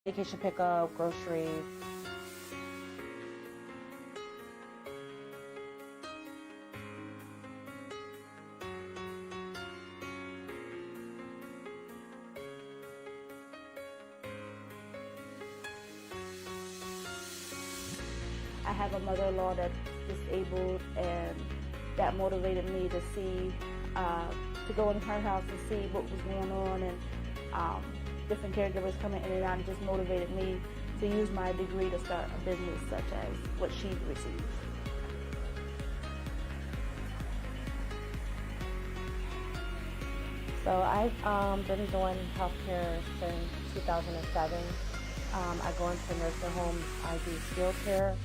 Vacation pickup, groceries. I have a mother-in-law that's disabled, and that motivated me to see, to go in her house and see what was going on, and different caregivers coming in and out. It just motivated me to use my degree to start a business such as what she received. So I've been doing healthcare since 2007. I go into nursing homes. I do skilled care.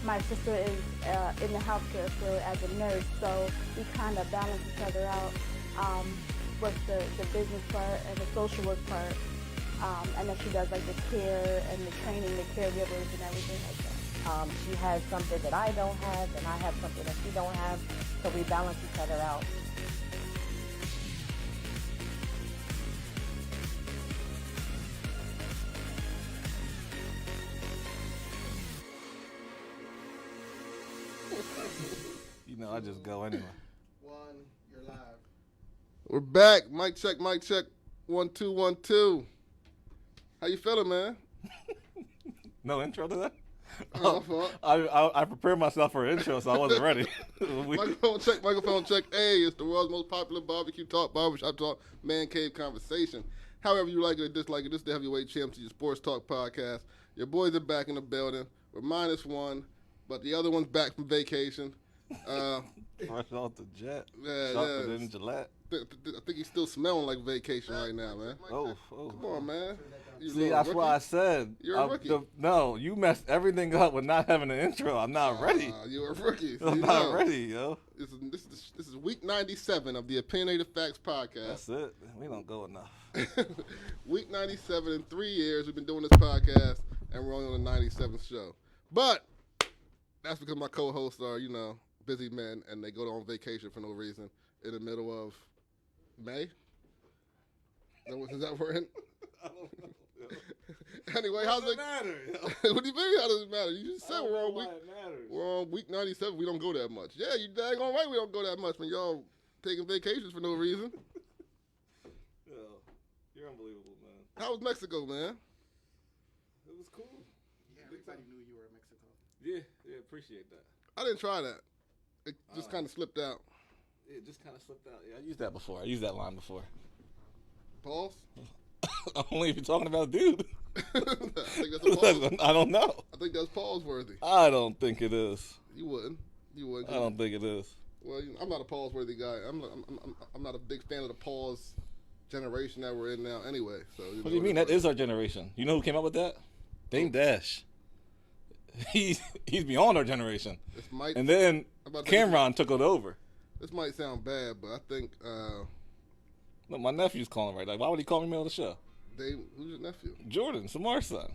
My sister is in the healthcare field as a nurse, so we kind of balance each other out with the business part and the social work part. And then she does like the care and the training, the caregivers and everything like that. She has something that I don't have, and I have something that she don't have, so we balance each other out. You know, I just go anyway. You're live. We're back. Mic check, mic check. 1 2 1 2. How you feeling, man? No intro to that? Oh, my fault. I prepared myself for an intro, so I wasn't ready. Microphone check, microphone check. Hey, it's the world's most popular barbecue talk, barbershop talk, man cave conversation. However you like it or dislike it, this is the Heavyweight Champs, your sports talk podcast. Your boys are back in the building. We're -1, but the other one's back from vacation. Fresh off the jet. Yeah, Sharper yeah. than Gillette. I think he's still smelling like vacation right now, man. Oh. Come on, man. You See, little that's rookie. why I said. You're a rookie. No, you messed everything up with not having an intro. I'm not ready. You're a rookie. I'm not ready, yo. This is week 97 of the Opinionated Facts Podcast. That's it. We don't go enough. Week 97 in 3 years we've been doing this podcast, and we're only on the 97th show. But that's because my co-hosts are, busy men, and they go on vacation for no reason in the middle of May. Is that we're in? I don't know. Anyway, how's it matter? What do you mean? How does it matter? You just said we're on matters. we're on week 97. We don't go that much. Yeah, you daggone right. We don't go that much when y'all taking vacations for no reason. Yo, you're unbelievable, man. How was Mexico, man? It was cool. Yeah, everybody knew you were in Mexico. Yeah, appreciate that. I didn't try that. It just kind of slipped out. It just kind of slipped out. Yeah, I used that before. I used that line before. Pause. Only if you're talking about a dude. I think that's a pause. I don't know. I think that's pause worthy. I don't think it is. You wouldn't. I don't think it is. Well, I'm not a pause worthy guy. I'm not a big fan of the pause generation that we're in now. Anyway, so. What do you mean? That is our generation. You know who came up with that? Dame Dash. He's beyond our generation. And then Cameron took it over. This might sound bad, but I think Look, my nephew's calling right now. Why would he call me middle of the show? Dave, who's your nephew? Jordan, Samar's son.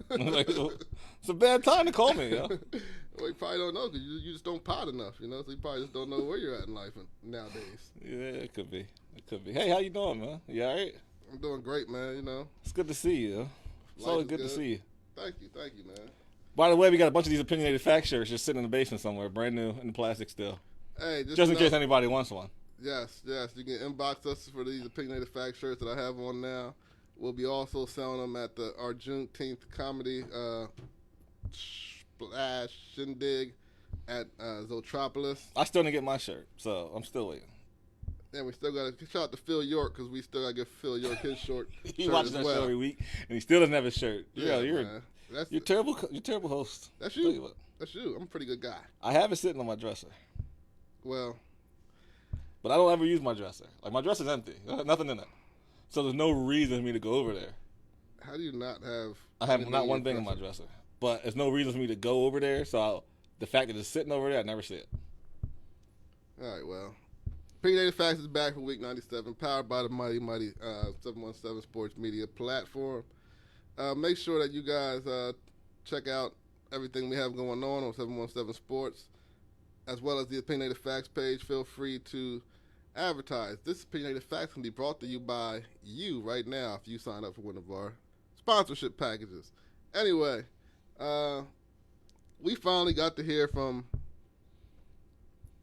Like, it's a bad time to call me, yo. Well, you probably don't know because you just don't pot enough, so you probably just don't know where you're at in life nowadays. Yeah, it could be. Hey, how you doing, man? You all right? I'm doing great, man, It's good to see you, yo. It's Life always is good to good. see you. Thank you, man. By the way, we got a bunch of these opinionated fact shirts just sitting in the basement somewhere, brand new in the plastic still. Hey, Just in case anybody wants one. Yes, you can inbox us for these opinionated fact shirts that I have on now. We'll be also selling them at our Juneteenth comedy splash shindig at Zotropolis. I still didn't get my shirt, so I'm still waiting. And we still got to shout out to Phil York because we still got to give Phil York his short He shirt watches as that well. show every week, and he still doesn't have his shirt. Yeah, You're man. That's terrible. You're terrible host. That's Tell you you. what. That's you. I'm a pretty good guy. I have it sitting on my dresser, Well, but I don't ever use my dresser. Like, my dresser's empty. Nothing in it. So there's no reason for me to go over there. how do you not have? I have anything not one your thing in my dresser. But there's no reason for me to go over there. So the fact that it's sitting over there, I never see it. All right, well. Opinionated Facts is back for week 97, powered by the mighty 717 Sports Media platform. Make sure that you guys check out everything we have going on 717 Sports, as well as the Opinionated Facts page. Feel free to advertise. This Opinionated Facts can be brought to you by you right now if you sign up for one of our sponsorship packages. Anyway, we finally got to hear from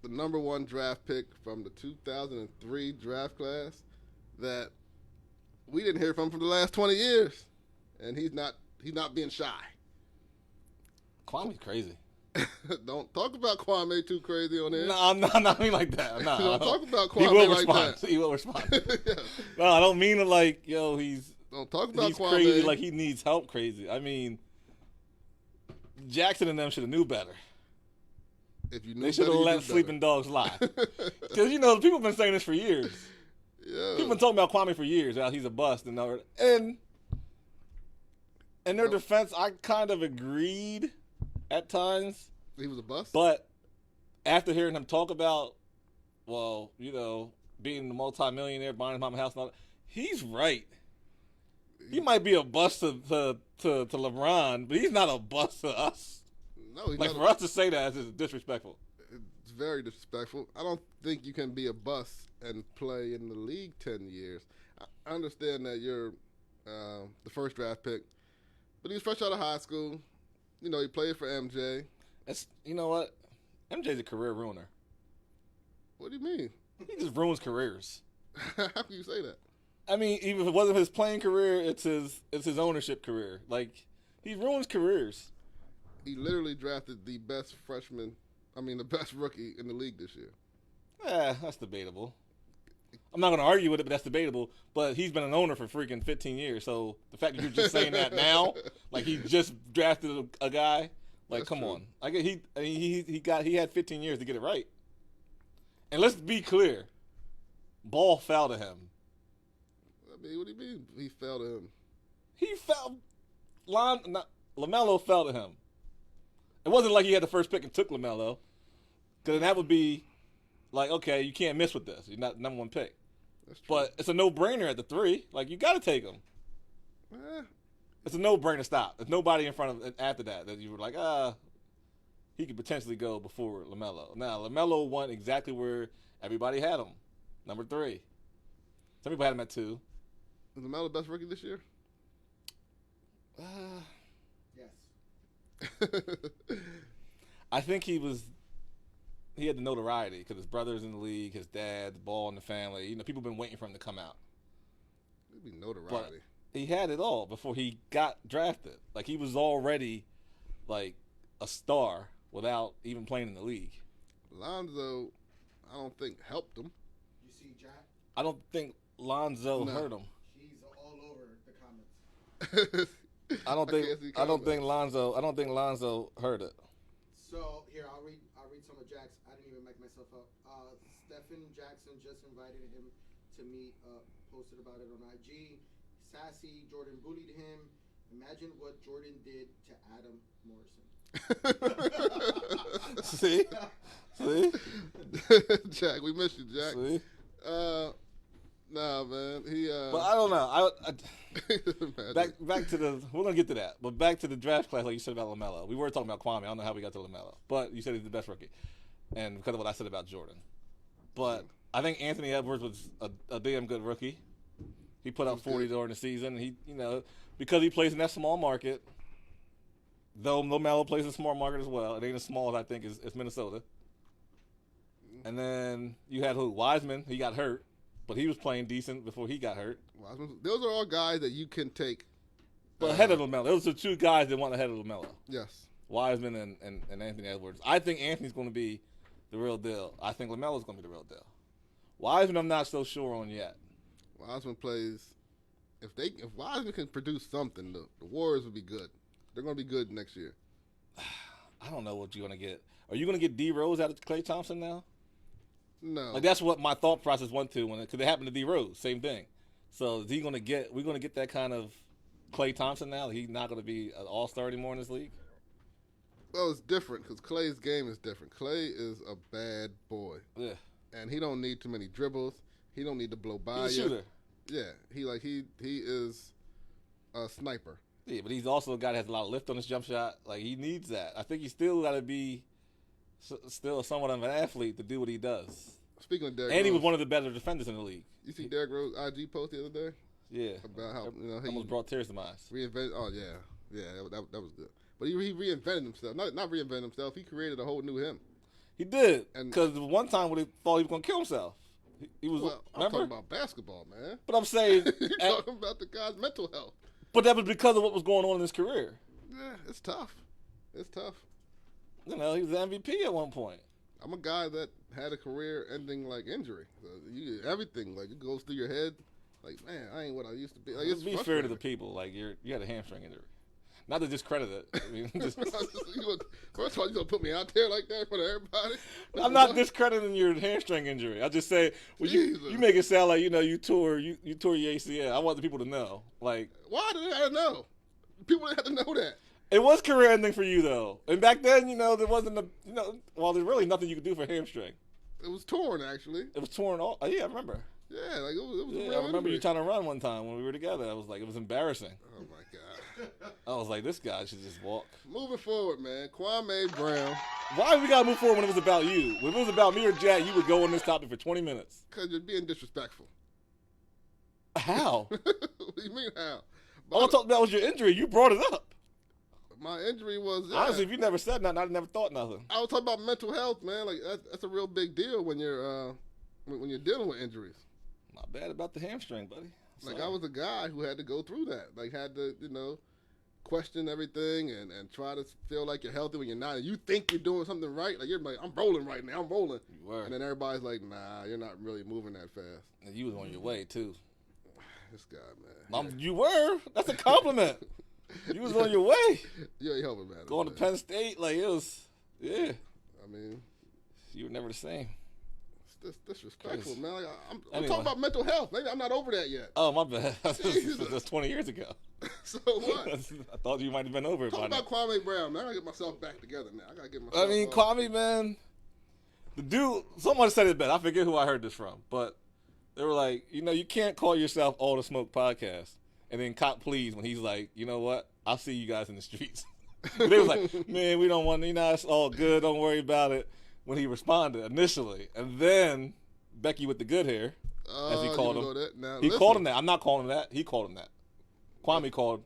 the number one draft pick from the 2003 draft class that we didn't hear from for the last 20 years. And he's not being shy. Kwame's crazy. Don't talk about Kwame too crazy on there. No, not me like that. No, don't talk about Kwame he will like respond. that. He will respond. Yeah. No, I don't mean it like, Don't talk about he's Kwame. crazy like he needs help crazy. I mean, Jackson and them should have knew better. If you knew they should have let sleeping dogs lie. Because, people have been saying this for years. Yeah. People have been talking about Kwame for years. How he's a bust. And in their defense, I kind of agreed at times. He was a bust? But after hearing him talk about, being the multimillionaire, buying his mama house and all that, he's right. He might be a bust to LeBron, but he's not a bust to us. No, he's like, not. For us to say that is disrespectful. It's very disrespectful. I don't think you can be a bust and play in the league 10 years. I understand that you're the first draft pick, but he was fresh out of high school. He played for MJ. You know what? MJ's a career ruiner. What do you mean? He just ruins careers. How can you say that? I mean, even if it wasn't his playing career, it's his ownership career. Like, he ruins careers. He literally drafted the best rookie in the league this year. That's debatable. I'm not going to argue with it, but that's debatable. But he's been an owner for freaking 15 years. So the fact that you're just saying that now, like he just drafted a guy, like, That's come true. on. Like he had 15 years to get it right. And let's be clear, ball fell to him. I mean, what do you mean he fell to him? He fell. LaMelo fell to him. It wasn't like he had the first pick and took LaMelo, because that would be like, okay, you can't miss with this. You're not the number one pick. That's true. But it's a no-brainer at the 3. Like, you got to take him. It's a no-brainer stop. There's nobody in front of after that you were like, he could potentially go before LaMelo. Now, LaMelo went exactly where everybody had him, number 3. Some people had him at 2. Is LaMelo the best rookie this year? Yes. I think he had the notoriety because his brother's in the league, his dad, the ball in the family. People have been waiting for him to come out. It'd be notoriety. But he had it all before he got drafted. Like, he was already like a star without even playing in the league. Lonzo, I don't think helped him. You see Jack? I don't think Lonzo hurt him. He's all over the comments. I don't think Lonzo hurt it. So here, I'll read some of Jack's. I didn't even make myself up. Stephen Jackson just invited him to meet. Posted about it on IG. Sassy Jordan bullied him. Imagine what Jordan did to Adam Morrison. See? Jack, we miss you, Jack. See? Nah, man. But I don't know. Back to the. We're gonna get to that, but back to the draft class, like you said about LaMelo. We were talking about Kwame. I don't know how we got to LaMelo, but you said he's the best rookie, and because of what I said about Jordan. But I think Anthony Edwards was a damn good rookie. He put up 40 during the season. He, because he plays in that small market. Though LaMelo plays in a small market as well. It ain't as small as I think as Minnesota. And then you had Wiseman. He got hurt. But he was playing decent before he got hurt. Those are all guys that you can take. But ahead of LaMelo. Those are 2 guys that went ahead of LaMelo. Yes. Wiseman and Anthony Edwards. I think Anthony's going to be the real deal. I think LaMelo's going to be the real deal. Wiseman, I'm not so sure on yet. Wiseman plays. If Wiseman can produce something, the Warriors will be good. They're going to be good next year. I don't know what you're going to get. Are you going to get D Rose out of Klay Thompson now? No. Like, that's what my thought process went to because it happened to D Rose, same thing. So is he going to get? We're going to get that kind of Klay Thompson now. He's not going to be an all-star anymore in this league. Well, it's different because Klay's game is different. Klay is a bad boy. Yeah. And he don't need too many dribbles. He don't need to blow by He's a you. shooter. Yeah. He is a sniper. Yeah, but he's also a guy that has a lot of lift on his jump shot. Like, he needs that. I think he's still got to be still somewhat of an athlete to do what he does. Speaking of Derrick And Rose, he was one of the better defenders in the league. You see Derrick Rose IG post the other day? Yeah. About how he almost brought tears to my eyes. Reinvented. Oh yeah, that was good. But he reinvented himself. Not reinvented himself. He created a whole new him. He did. Because one time when he thought he was going to kill himself, he was. Well, I'm talking about basketball, man. But I'm saying, You're talking about the guy's mental health. But that was because of what was going on in his career. Yeah, it's tough. It's tough. You know, he was the MVP at one point. I'm a guy that had a career-ending like injury. So everything like it goes through your head. Like, man, I ain't what I used to be. Like, Let's be fair to the people. Like, you had a hamstring injury. Not to discredit it. I mean, first of all, you gonna put me out there like that in front of everybody? I'm not discrediting your hamstring injury. I just say, well, you make it sound like you tore your ACL. I want the people to know. Like, why do they have to know? People didn't have to know that. It was career ending for you though, and back then, there wasn't there's really nothing you could do for hamstring. It was torn actually. It was torn off. Oh, yeah, I remember. Yeah, like it was a real I remember injury. you trying to run one time when we were together. I was like, it was embarrassing. Oh my god. I was like, this guy should just walk. Moving forward, man. Kwame Brown. Why we gotta move forward when it was about you? When it was about me or Jack, you would go on this topic for 20 minutes. Because you're being disrespectful. How? What do you mean how? All I talked about was your injury. You brought it up. My injury was honestly, if you never said nothing, I'd never thought nothing. I was talking about mental health, man. Like that's a real big deal when you're dealing with injuries. Not bad about the hamstring, buddy. Like I was a guy who had to go through that. Like had to, question everything and try to feel like you're healthy when you're not. And you think you're doing something right. Like you're like, I'm rolling right now. I'm rolling. You were. And then everybody's like, nah, you're not really moving that fast. And you was on your way too. This guy, man. You were. That's a compliment. You was on your way. You ain't helping, man. Going to Penn State, like it was, yeah. I mean, you were never the same. It's disrespectful, man. Like, I'm anyway. talking about mental health. Maybe I'm not over that yet. Oh, my bad. That's 20 years ago. So what? I thought you might have been over it by now. Talk about Kwame Brown, man. I gotta get myself back together now. I gotta get myself. Kwame, man. The dude. Someone said it best. I forget who I heard this from, but they were like, you can't call yourself All the Smoke Podcast and then cop please when he's like, you know what? I'll see you guys in the streets. They was like, man, we don't want, it's all good. Don't worry about it. When he responded initially, and then Becky with the good hair, as he called him. He called him that. I'm not calling him that. He called him that. Kwame called,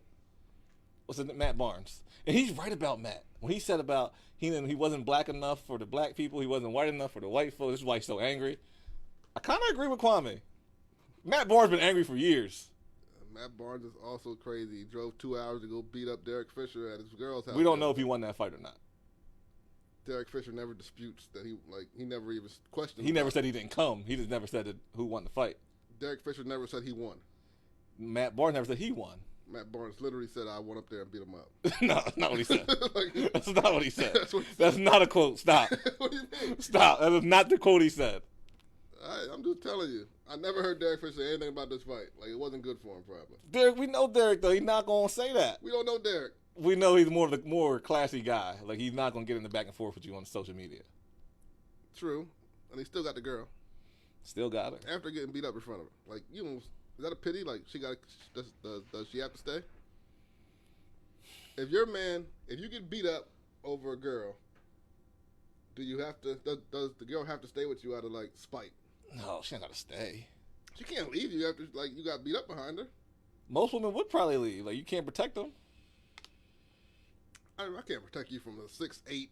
Matt Barnes. And he's right about Matt. When he said about he wasn't black enough for the black people, he wasn't white enough for the white folks, this is why he's so angry. I kind of agree with Kwame. Matt Barnes been angry for years. Matt Barnes is also crazy. He drove 2 hours to go beat up Derek Fisher at his girl's house. We don't know if he won that fight or not. Derek Fisher never disputes that he never even questioned. He never said he didn't come. He just never said who won the fight. Derek Fisher never said he won. Matt Barnes never said he won. Matt Barnes literally said, I went up there and beat him up. No, that's not what he said. That's not what he said. That's not a quote. Stop. What do you mean? Stop. That is not the quote he said. I'm just telling you. I never heard Derek Fisher say anything about this fight. Like, it wasn't good for him, probably. Derek, we know Derek, though. He's not going to say that. We don't know Derek. We know he's more classy guy. Like, he's not going to get in the back and forth with you on social media. True. And he still got the girl. Still got her. After getting beat up in front of her. Like, is that a pity? Like, does she have to stay? If you get beat up over a girl, does the girl have to stay with you out of, like, spite? No, she ain't got to stay. She can't leave you after, like, you got beat up behind her. Most women would probably leave. Like, you can't protect them. I can't protect you from a 6'8"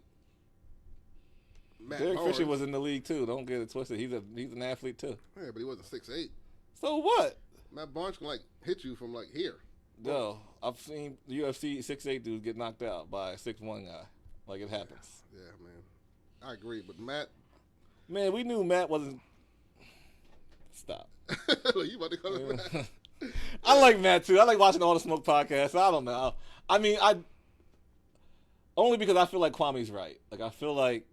Matt Derek Barnes. Fisher was in the league, too. Don't get it twisted. He's an athlete, too. Yeah, but he wasn't 6'8". So what? Matt Barnes can, like, hit you from, like, here. No, I've seen UFC 6'8" dudes get knocked out by a 6'1" guy. Like, it happens. Yeah, man. I agree, but Matt... Man, we knew Matt wasn't... Stop. You about to call him Matt? I like Matt, too. I like watching All the Smoke podcasts. I don't know. I mean, only because I feel like Kwame's right. Like, I feel like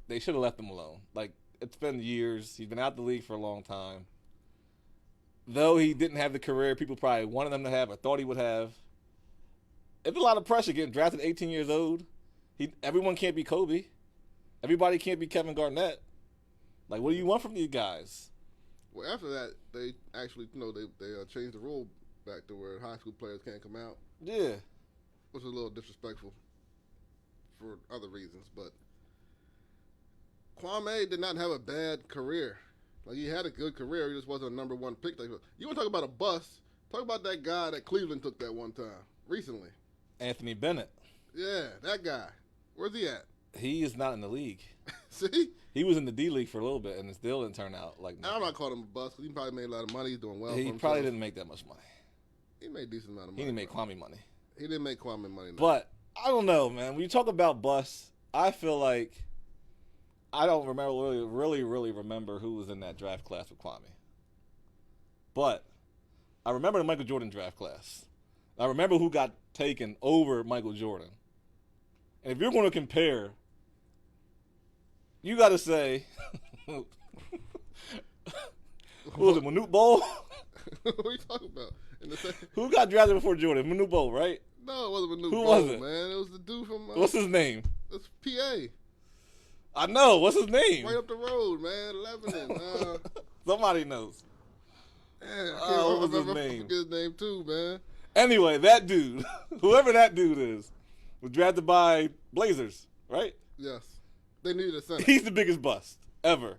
they should have left him alone. Like, it's been years. He's been out the league for a long time. Though he didn't have the career people probably wanted him to have or thought he would have. It's a lot of pressure getting drafted at 18 years old. Everyone can't be Kobe. Everybody can't be Kevin Garnett. Like, what do you want from these guys? Well, after that, they actually, they changed the rule back to where high school players can't come out. Yeah. which is a little disrespectful for other reasons. But Kwame did not have a bad career. Like, he had a good career. He just wasn't a number one pick. Like, you want to talk about a bust? Talk about that guy that Cleveland took that one time recently. Anthony Bennett. Yeah, that guy. Where's he at? He is not in the league. See? He was in the D League for a little bit, and it still didn't turn out like. I'm not calling him a bust because he probably made a lot of money. He's doing well. He for probably himself. didn't make that much money. He made a decent amount of money. He didn't make Kwame money. He didn't make Kwame money. No. But I don't know, man. When you talk about busts, I feel like I don't really remember who was in that draft class with Kwame. But I remember the Michael Jordan draft class. I remember who got taken over Michael Jordan. And if you're going to compare, you got to say, who was it, Manute Bol? What are you talking about? Who got drafted before Jordan? Manute Bol, right? No, it wasn't Manute Who Bol, was it? man. It was the dude from... What's his name? It's PA. I know. What's his name? Right up the road, man. Lebanon. Somebody knows. Man, What was his I name? forget his name too, man. Anyway, that dude, whoever that dude is, was drafted by Blazers, right? Yes. They needed a center. He's the biggest bust ever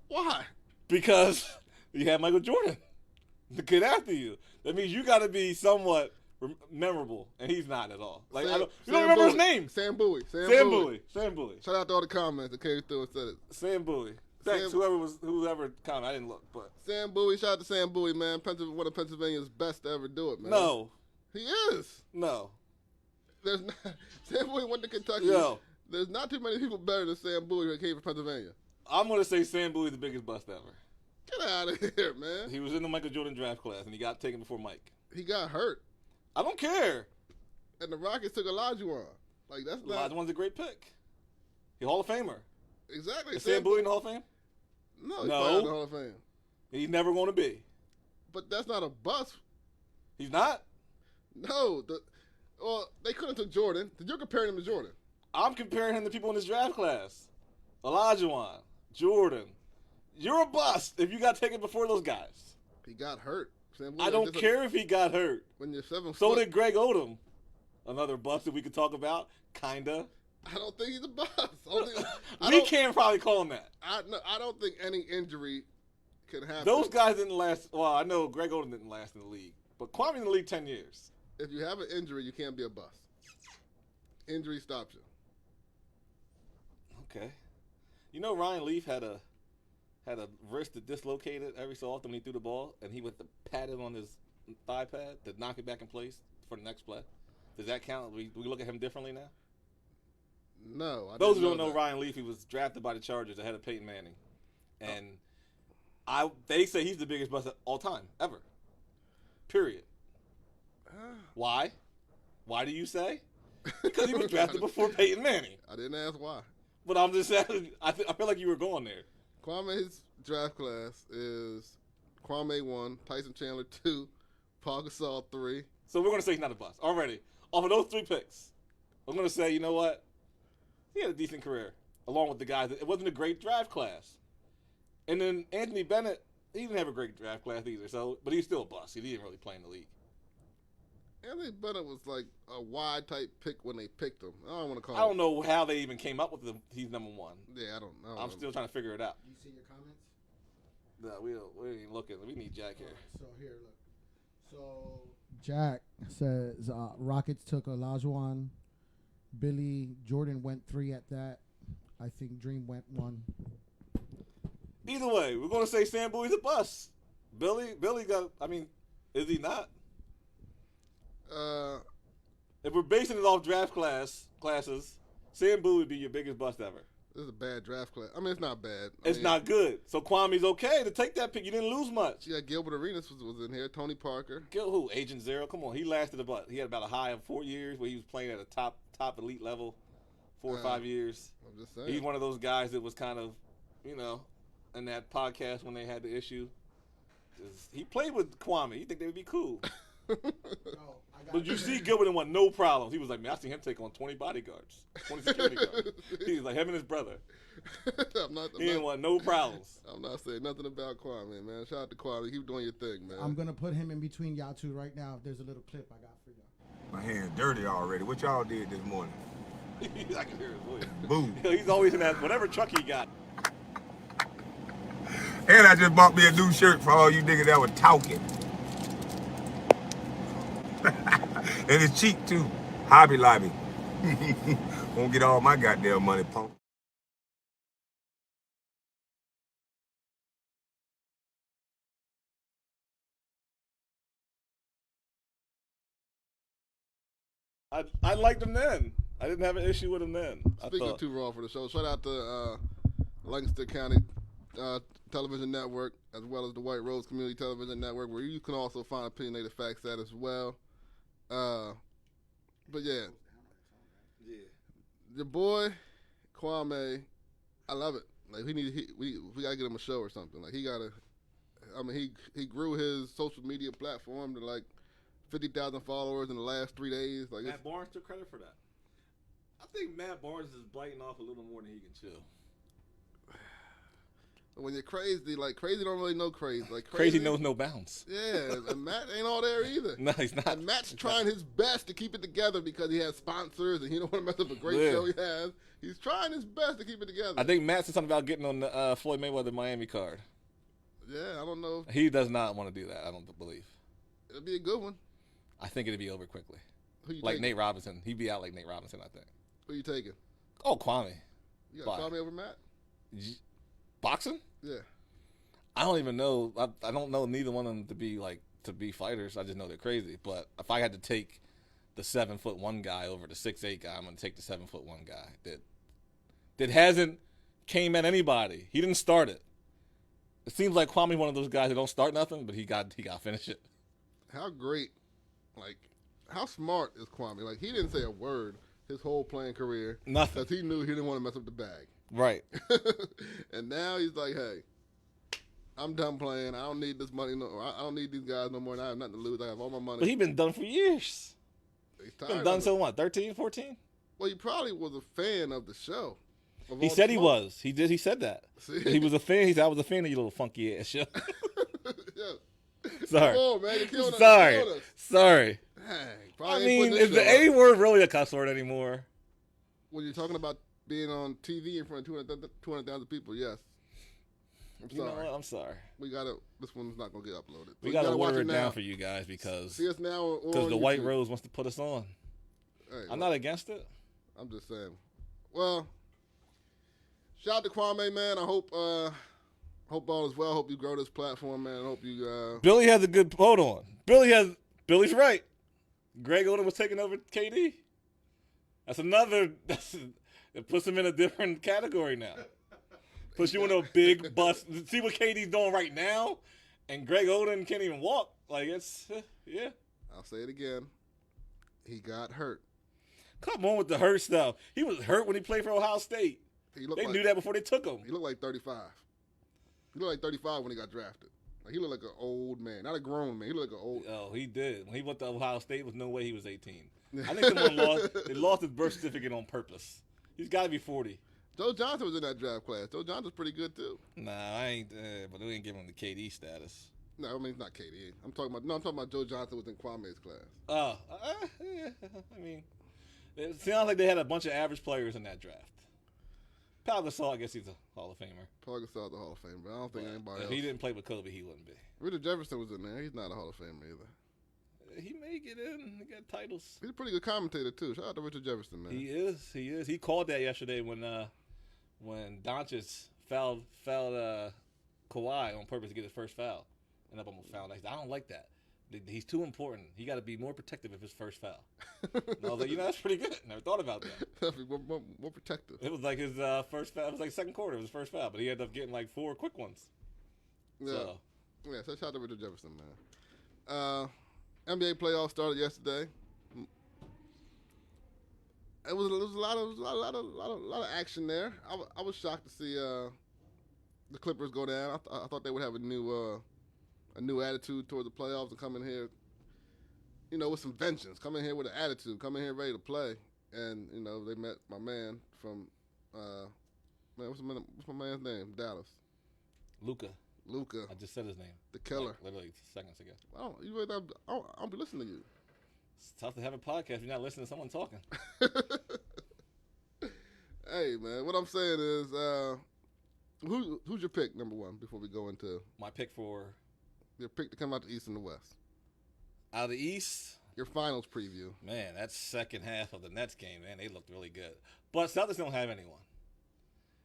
Why? because you had Michael Jordan, the kid after you. That means you got to be somewhat memorable, and he's not at all. Like you don't remember his name. Sam Bowie. Sam Bowie. Shout out to all the comments that came through and said it. Sam Bowie. Thanks, whoever commented. I didn't look, but Sam Bowie. Shout out to Sam Bowie, man. One of Pennsylvania's best to ever do it, man. no, He is. no. There's not, Sam Bowie went to Kentucky. Yo. There's not too many people better than Sam Bowie who came from Pennsylvania. I'm gonna say Sam Bowie the biggest bust ever. Get out of here, man. He was in the Michael Jordan draft class, and he got taken before Mike. He got hurt. I don't care. And the Rockets took Olajuwon. Like, that's not... Olajuwon's a great pick. He's a Hall of Famer. Exactly. Is Sam Bowie in the Hall of Fame? No, he's No. probably in the Hall of Fame. He's never going to be. But that's not a bust. He's not? No. Well, they couldn't took Jordan. You're comparing him to Jordan. I'm comparing him to people in this draft class. Olajuwon, Jordan. You're a bust if you got taken before those guys. He got hurt. Sam Bowie I don't care if he got hurt. When you're 7 So foot. did Greg Odom. Another bust that we could talk about. Kinda. I don't think he's a bust. We can't probably call him that. I don't think any injury can happen. Those guys didn't last. Well, I know Greg Odom didn't last in the league. But Kwame in the league 10 years. If you have an injury, you can't be a bust. Injury stops you. Okay. You know Ryan Leaf had a wrist that dislocated every so often when he threw the ball, and he went to pat it on his thigh pad to knock it back in place for the next play. Does that count? We look at him differently now? No. Those who don't know Ryan Leaf, he was drafted by the Chargers ahead of Peyton Manning. And they say he's the biggest bust of all time, ever. Period. Why? Why do you say? Because he was drafted before Peyton Manning. I didn't ask why. But I'm just saying, I feel like you were going there. Kwame's draft class is Kwame 1, Tyson Chandler 2, Paul Gasol 3. So we're going to say he's not a bust. Already. Off of those 3 picks, I'm going to say, you know what? He had a decent career, along with the guys. It wasn't a great draft class. And then Anthony Bennett, he didn't have a great draft class either. So, but he's still a bust. He didn't really play in the league. Anthony Bennett was like a wide type pick when they picked him. I don't want to call I don't know how they even came up with he's number 1. Yeah, I don't know. I'm still trying to figure it out. You see your comments? No, we ain't looking. We need Jack here. So here, look. So Jack says Rockets took Olajuwon. Billy Jordan went 3 at that. I think Dream went 1. Either way, we're going to say Sam Bowie's a bust. Billy got, is he not? If we're basing it off draft classes, Sam Bowie would be your biggest bust ever. This is a bad draft class. I mean, it's not bad. It's not good. So Kwame's okay to take that pick. You didn't lose much. Yeah, Gilbert Arenas was in here. Tony Parker. Who? Agent Zero? Come on. He lasted he had about a high of 4 years where he was playing at a top elite level, 4 or 5 years. I'm just saying. He's one of those guys that was kind of, in that podcast when they had the issue. He played with Kwame. You think they would be cool. But you see Gilbert didn't want no problems. He was like, man, I seen him take on 20 bodyguards, 20 security guards. He was like him and his brother. He didn't want no problems. I'm not saying nothing about Kwame, man. Shout out to Kwame. Keep doing your thing, man. I'm going to put him in between y'all two right now if there's a little clip I got for y'all. My hands dirty already. What y'all did this morning? I can hear his voice. Boom. He's always in that whatever truck he got. And I just bought me a new shirt for all you niggas that were talking. And it's cheap too. Hobby Lobby. Won't get all my goddamn money, punk. I liked him then. I didn't have an issue with him then. Speaking of Too Raw for the show, shout out to Lancaster County Television Network, as well as the White Rose Community Television Network, where you can also find Opinionated Facts at as well. But yeah, your boy Kwame, I love it. Like we gotta get him a show or something. Like he grew his social media platform to like 50,000 followers in the last 3 days. Like Matt Barnes took credit for that. I think Matt Barnes is biting off a little more than he can chew. When you're crazy, like crazy don't really know crazy. Like crazy knows no bounds. Yeah, and Matt ain't all there either. No, he's not. And Matt's trying his best to keep it together because he has sponsors and he don't want to mess up a great show he has. He's trying his best to keep it together. I think Matt said something about getting on the Floyd Mayweather Miami card. Yeah, I don't know. He does not want to do that, I don't believe. It'll be a good one. I think it'd be over quickly. Who you like taking? Nate Robinson. He'd be out like Nate Robinson, I think. Who you taking? Oh, Kwame. You got Kwame over Matt? Boxing? Yeah. I don't even know. I don't know neither one of them to be fighters. I just know they're crazy. But if I had to take the 7'1" guy over the 6'8" guy, I'm gonna take the 7'1" guy that hasn't came at anybody. He didn't start it. It seems like Kwame's one of those guys that don't start nothing, but he got to finish it. How great, like, how smart is Kwame? Like, he didn't say a word his whole playing career. Nothing. Because he knew he didn't want to mess up the bag. Right. And now he's like, hey, I'm done playing. I don't need this money. I don't need these guys no more. And I have nothing to lose. I have all my money. But he's been done for years. He's been done so what, 13, 14? Well, he probably was a fan of the show. He said he was. He did. He said that. See? He was a fan. He said, I was a fan of your little funky ass show. Yeah. Sorry. Come on, man. You're killing us. Sorry. You're killing us. Sorry. Dang, I mean, is the A word really a cuss word anymore? When you're talking about being on TV in front of 200,000 people, yes. I'm sorry. You know what? I'm sorry. This one's not going to get uploaded. We got to water it down for you guys because see us now the White Rose wants to put us on. Hey, I'm not against it. I'm just saying. Well, shout out to Kwame, man. I hope all is well. I hope you grow this platform, man. I hope you. Billy has a good. Hold on. Billy's right. Greg Oden was taking over KD. That's another. It puts him in a different category now. Puts you in a big bus. See what KD's doing right now, and Greg Oden can't even walk. Like it's yeah. I'll say it again. He got hurt. Come on with the hurt stuff. He was hurt when he played for Ohio State. They knew that before they took him. He looked like 35. He looked like 35 when he got drafted. Like, he looked like an old man, not a grown man. He looked like an old. Oh, he did. When he went to Ohio State, was no way he was 18. I think someone lost his birth certificate on purpose. He's got to be 40. Joe Johnson was in that draft class. Joe Johnson's pretty good too. Nah, I ain't. But we ain't giving him the KD status. No, I mean it's not KD. I'm talking about Joe Johnson was in Kwame's class. Oh, yeah. I mean, it sounds like they had a bunch of average players in that draft. Pau Gasol, I guess he's a Hall of Famer. Pau Gasol's a Hall of Famer, but I don't think anybody else. If he didn't play with Kobe, he wouldn't be. Richard Jefferson was in there. He's not a Hall of Famer either. He may get in. He got titles. He's a pretty good commentator too. Shout out to Richard Jefferson, man. He is. He called that yesterday when Doncic fouled Kawhi on purpose to get his first foul. And up almost fouled. I don't like that. He's too important. He got to be more protective of his first foul. And I was like, that's pretty good. Never thought about that. more protective. It was like his first foul. It was like second quarter. It was his first foul, but he ended up getting like 4 quick ones. Yeah. So shout out to Richard Jefferson, man. NBA playoffs started yesterday. It was a lot of action there. I was shocked to see the Clippers go down. I thought they would have a new attitude toward the playoffs and come in here, with some vengeance. Come in here with an attitude. Come in here ready to play. And they met my man from what's my man's name? Dallas. Luka. I just said his name. The killer. Like, literally seconds ago. I don't be listening to you. It's tough to have a podcast if you're not listening to someone talking. Hey, man, what I'm saying is, who's your pick, number one, before we go into My pick for your pick to come out the East and the West? out of the East, Your finals preview. man, that second half of the Nets game, man, they looked really good. But Celtics don't have anyone.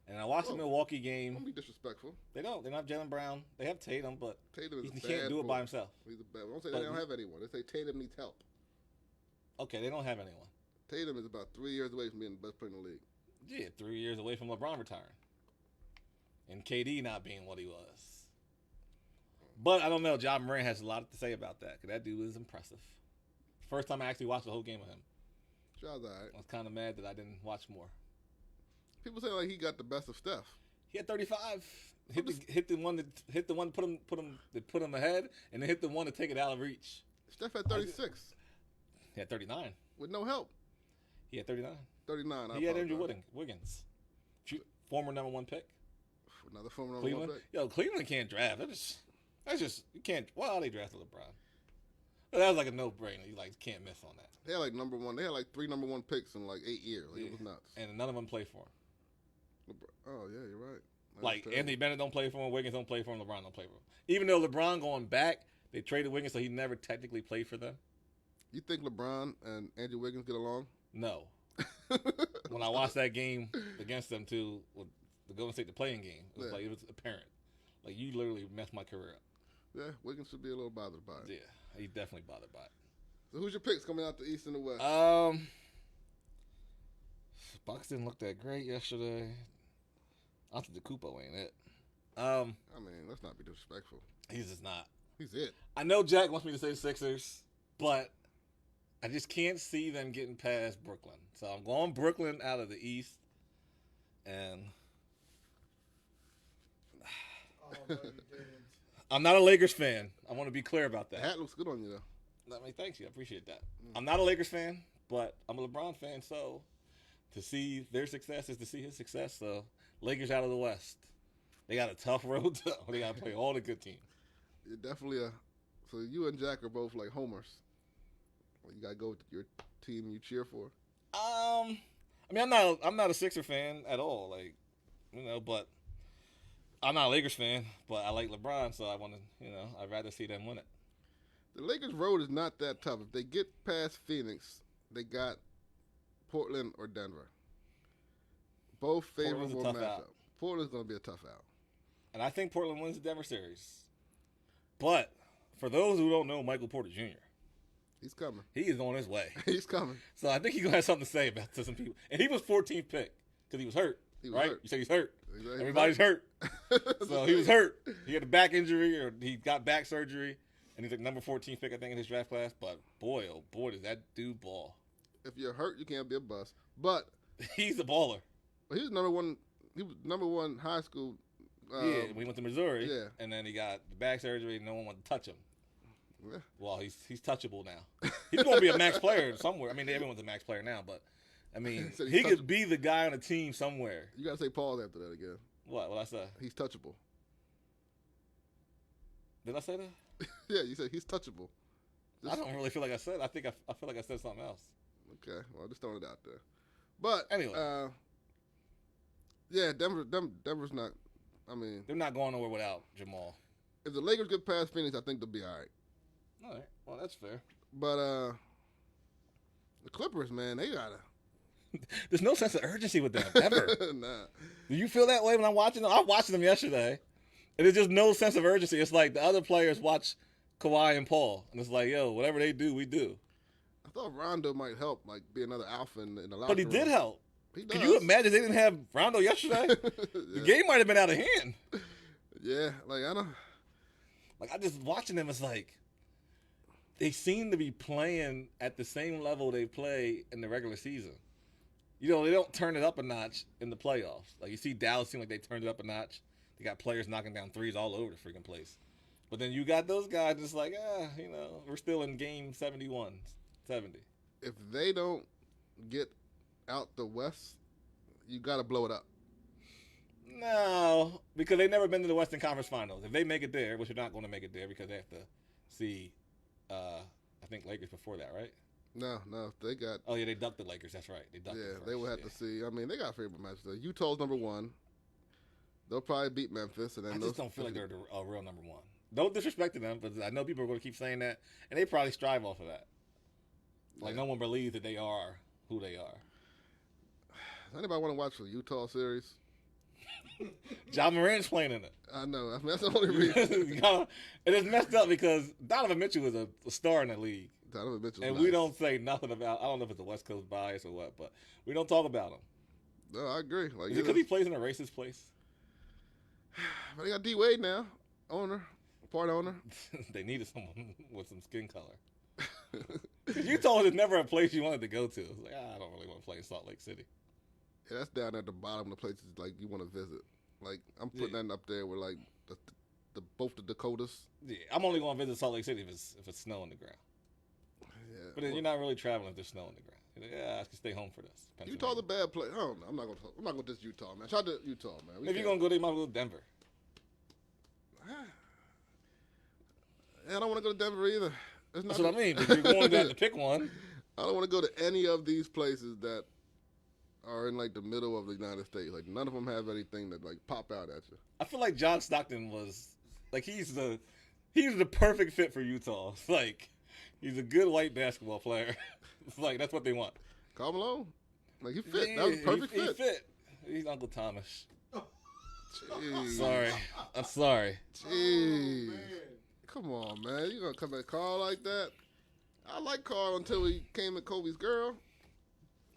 And I watched the Milwaukee game. Don't be disrespectful. They don't. They don't have Jaylen Brown. They have Tatum, but Tatum is he a can't bad do it boy. by himself. He's a bad. Don't say But they don't have anyone. They say Tatum needs help. Okay, they don't have anyone. Tatum is about 3 years away from being the best player in the league. Yeah, 3 years away from LeBron retiring. And KD not being what he was. But I don't know. Ja Morant has a lot to say about that, because that dude is impressive. First time I actually watched the whole game of him. Ja's all right. I was kind of mad that I didn't watch more. People say like he got the best of Steph. He had 35. Hit the one that put him ahead, and then hit the one to take it out of reach. Steph had 36 He had 39. with no help. He had 39. 39. He had Andrew Wiggins, former number one pick. Another former number one Cleveland. pick. Yo, Cleveland can't draft. That's just you can't. Well, they drafted LeBron. But that was like a no-brainer. You like can't miss on that. They had like number one. They had like 3 number one picks in like 8 years. Like, Yeah. It was nuts. And none of them play for him. Oh yeah, you're right. That's Like terrible. Anthony Bennett don't play for him. Wiggins don't play for him. LeBron don't play for him. Even though LeBron going back, they traded Wiggins, so he never technically played for them. You think LeBron and Andrew Wiggins get along? No. When I watched that game against them too, with the Golden State, the playing game, it was Yeah. like it was apparent. Like you literally messed my career up. Yeah, Wiggins should be a little bothered by it. Yeah, he definitely bothered by it. So who's your picks coming out the East and the West? Bucks didn't look that great yesterday. Antetokounmpo ain't it. I mean, let's not be disrespectful. He's just not. He's it. I know Jack wants me to say Sixers, but I just can't see them getting past Brooklyn. So I'm going Brooklyn out of the East, and Oh, no, you didn't. I'm not a Lakers fan. I want to be clear about The that. hat looks good on you though. I mean, thanks you. I appreciate that. I'm not a Lakers fan, but I'm a LeBron fan. So to see their success is to see his success. So Lakers out of the West. They got a tough road. They got to play all the good teams. You're definitely So you and Jack are both like homers. You gotta go with your team you cheer for. I mean, I'm not a Sixer fan at all. Like, but I'm not a Lakers fan. But I like LeBron, so I want to, I'd rather see them win it. The Lakers' road is not that tough. If they get past Phoenix, they got Portland or Denver. Both Portland's a favorable tough matchup. out. Portland's gonna be a tough out. And I think Portland wins the Denver series. But for those who don't know Michael Porter Jr., He's coming. he is on his way. He's coming. So I think he's going to have something to say about to some people. And he was 14th pick because he was hurt, He was right? hurt. You said he's hurt. Exactly. Everybody's hurt. So he was hurt. He had a back injury or he got back surgery. And he's like number 14th pick, I think, in his draft class. But boy, oh boy, does that dude ball. If you're hurt, you can't be a bust. But He's a baller. he was number one. He was number one high school. Yeah, when he went to Missouri. yeah. And then he got the back surgery and no one wanted to touch him. Yeah. Well, he's touchable now. He's going to be a max player somewhere. I mean, everyone's a max player now, but I mean, So he's he could be the guy on a team somewhere. You gotta say pause after that again. What I say? He's touchable. Did I say that? Yeah, you said he's touchable. I don't really feel like I said. I think I feel like I said something else. Okay, well, just throwing it out there. But Anyway. yeah, Denver's not. I mean, They're not going nowhere without Jamal. if the Lakers get past Phoenix, I think they'll be all right. All right. Well, that's fair. But the Clippers, man, they gotta. There's no sense of urgency with them ever. Nah. Do you feel that way when I'm watching them? I watched them yesterday, and there's just no sense of urgency. It's like the other players watch Kawhi and Paul, and it's like, yo, whatever they do, we do. I thought Rondo might help, like be another alpha in the locker But he room. did help. He Could does. you imagine they didn't have Rondo yesterday? The game might have been out of hand. Yeah, like I don't. Like I just watching them, it's like they seem to be playing at the same level they play in the regular season. They don't turn it up a notch in the playoffs. Like you see Dallas seem like they turned it up a notch. They got players knocking down threes all over the freaking place. But then you got those guys just like, we're still in game 71, 70. If they don't get out the West, you got to blow it up. No, because they've never been to the Western Conference Finals. If they make it there, which they're not going to make it there because they have to see, I think Lakers before that, right? No, they got. Oh yeah, they ducked the Lakers. That's right. They ducked. Yeah, them first. they will have to see. I mean, they got a favorite match though. Utah's number 1. They'll probably beat Memphis, and then I just don't feel like they're a real number 1. No disrespect to them, but I know people are going to keep saying that, and they probably strive off of that. Like no one believes that they are who they are. Does anybody want to watch the Utah series? John Morant's playing in it. I know. I mean, that's the only reason. And it's messed up because Donovan Mitchell is a star in the league. Donovan Mitchell's and nice. we don't say nothing about. I don't know if it's a West Coast bias or what, but we don't talk about him. No, I agree. Like, Is it because he plays in a racist place? But they got D Wade now, part owner. They needed someone with some skin color. Utah is never a place you wanted to go to. It's like, I don't really want to play in Salt Lake City. Yeah, that's down at the bottom of the places like you want to visit. Like I'm putting that up there with like both the Dakotas. Yeah, I'm only going to visit Salt Lake City if it's snow on the ground. Yeah, but then you're not really traveling if there's snow on the ground. You're like, yeah, I can stay home for this. Utah's a bad place. I don't know. I'm not gonna diss Utah, man. Shout out to Utah, man. If you're gonna go, they might go to Denver. I don't want to go to Denver either. That's what I mean. If you're going to have to pick one. I don't want to go to any of these places that are in like the middle of the United States. Like none of them have anything that like pop out at you. I feel like John Stockton was like he's the perfect fit for Utah. Like he's a good white basketball player. It's like that's what they want. Carmelo, like he fit. Yeah, that was a perfect fit. He fit. He's Uncle Thomas. Jeez. I'm sorry. Jeez. Come on, man. You gonna come at Carl like that? I like Carl until he came at Kobe's girl.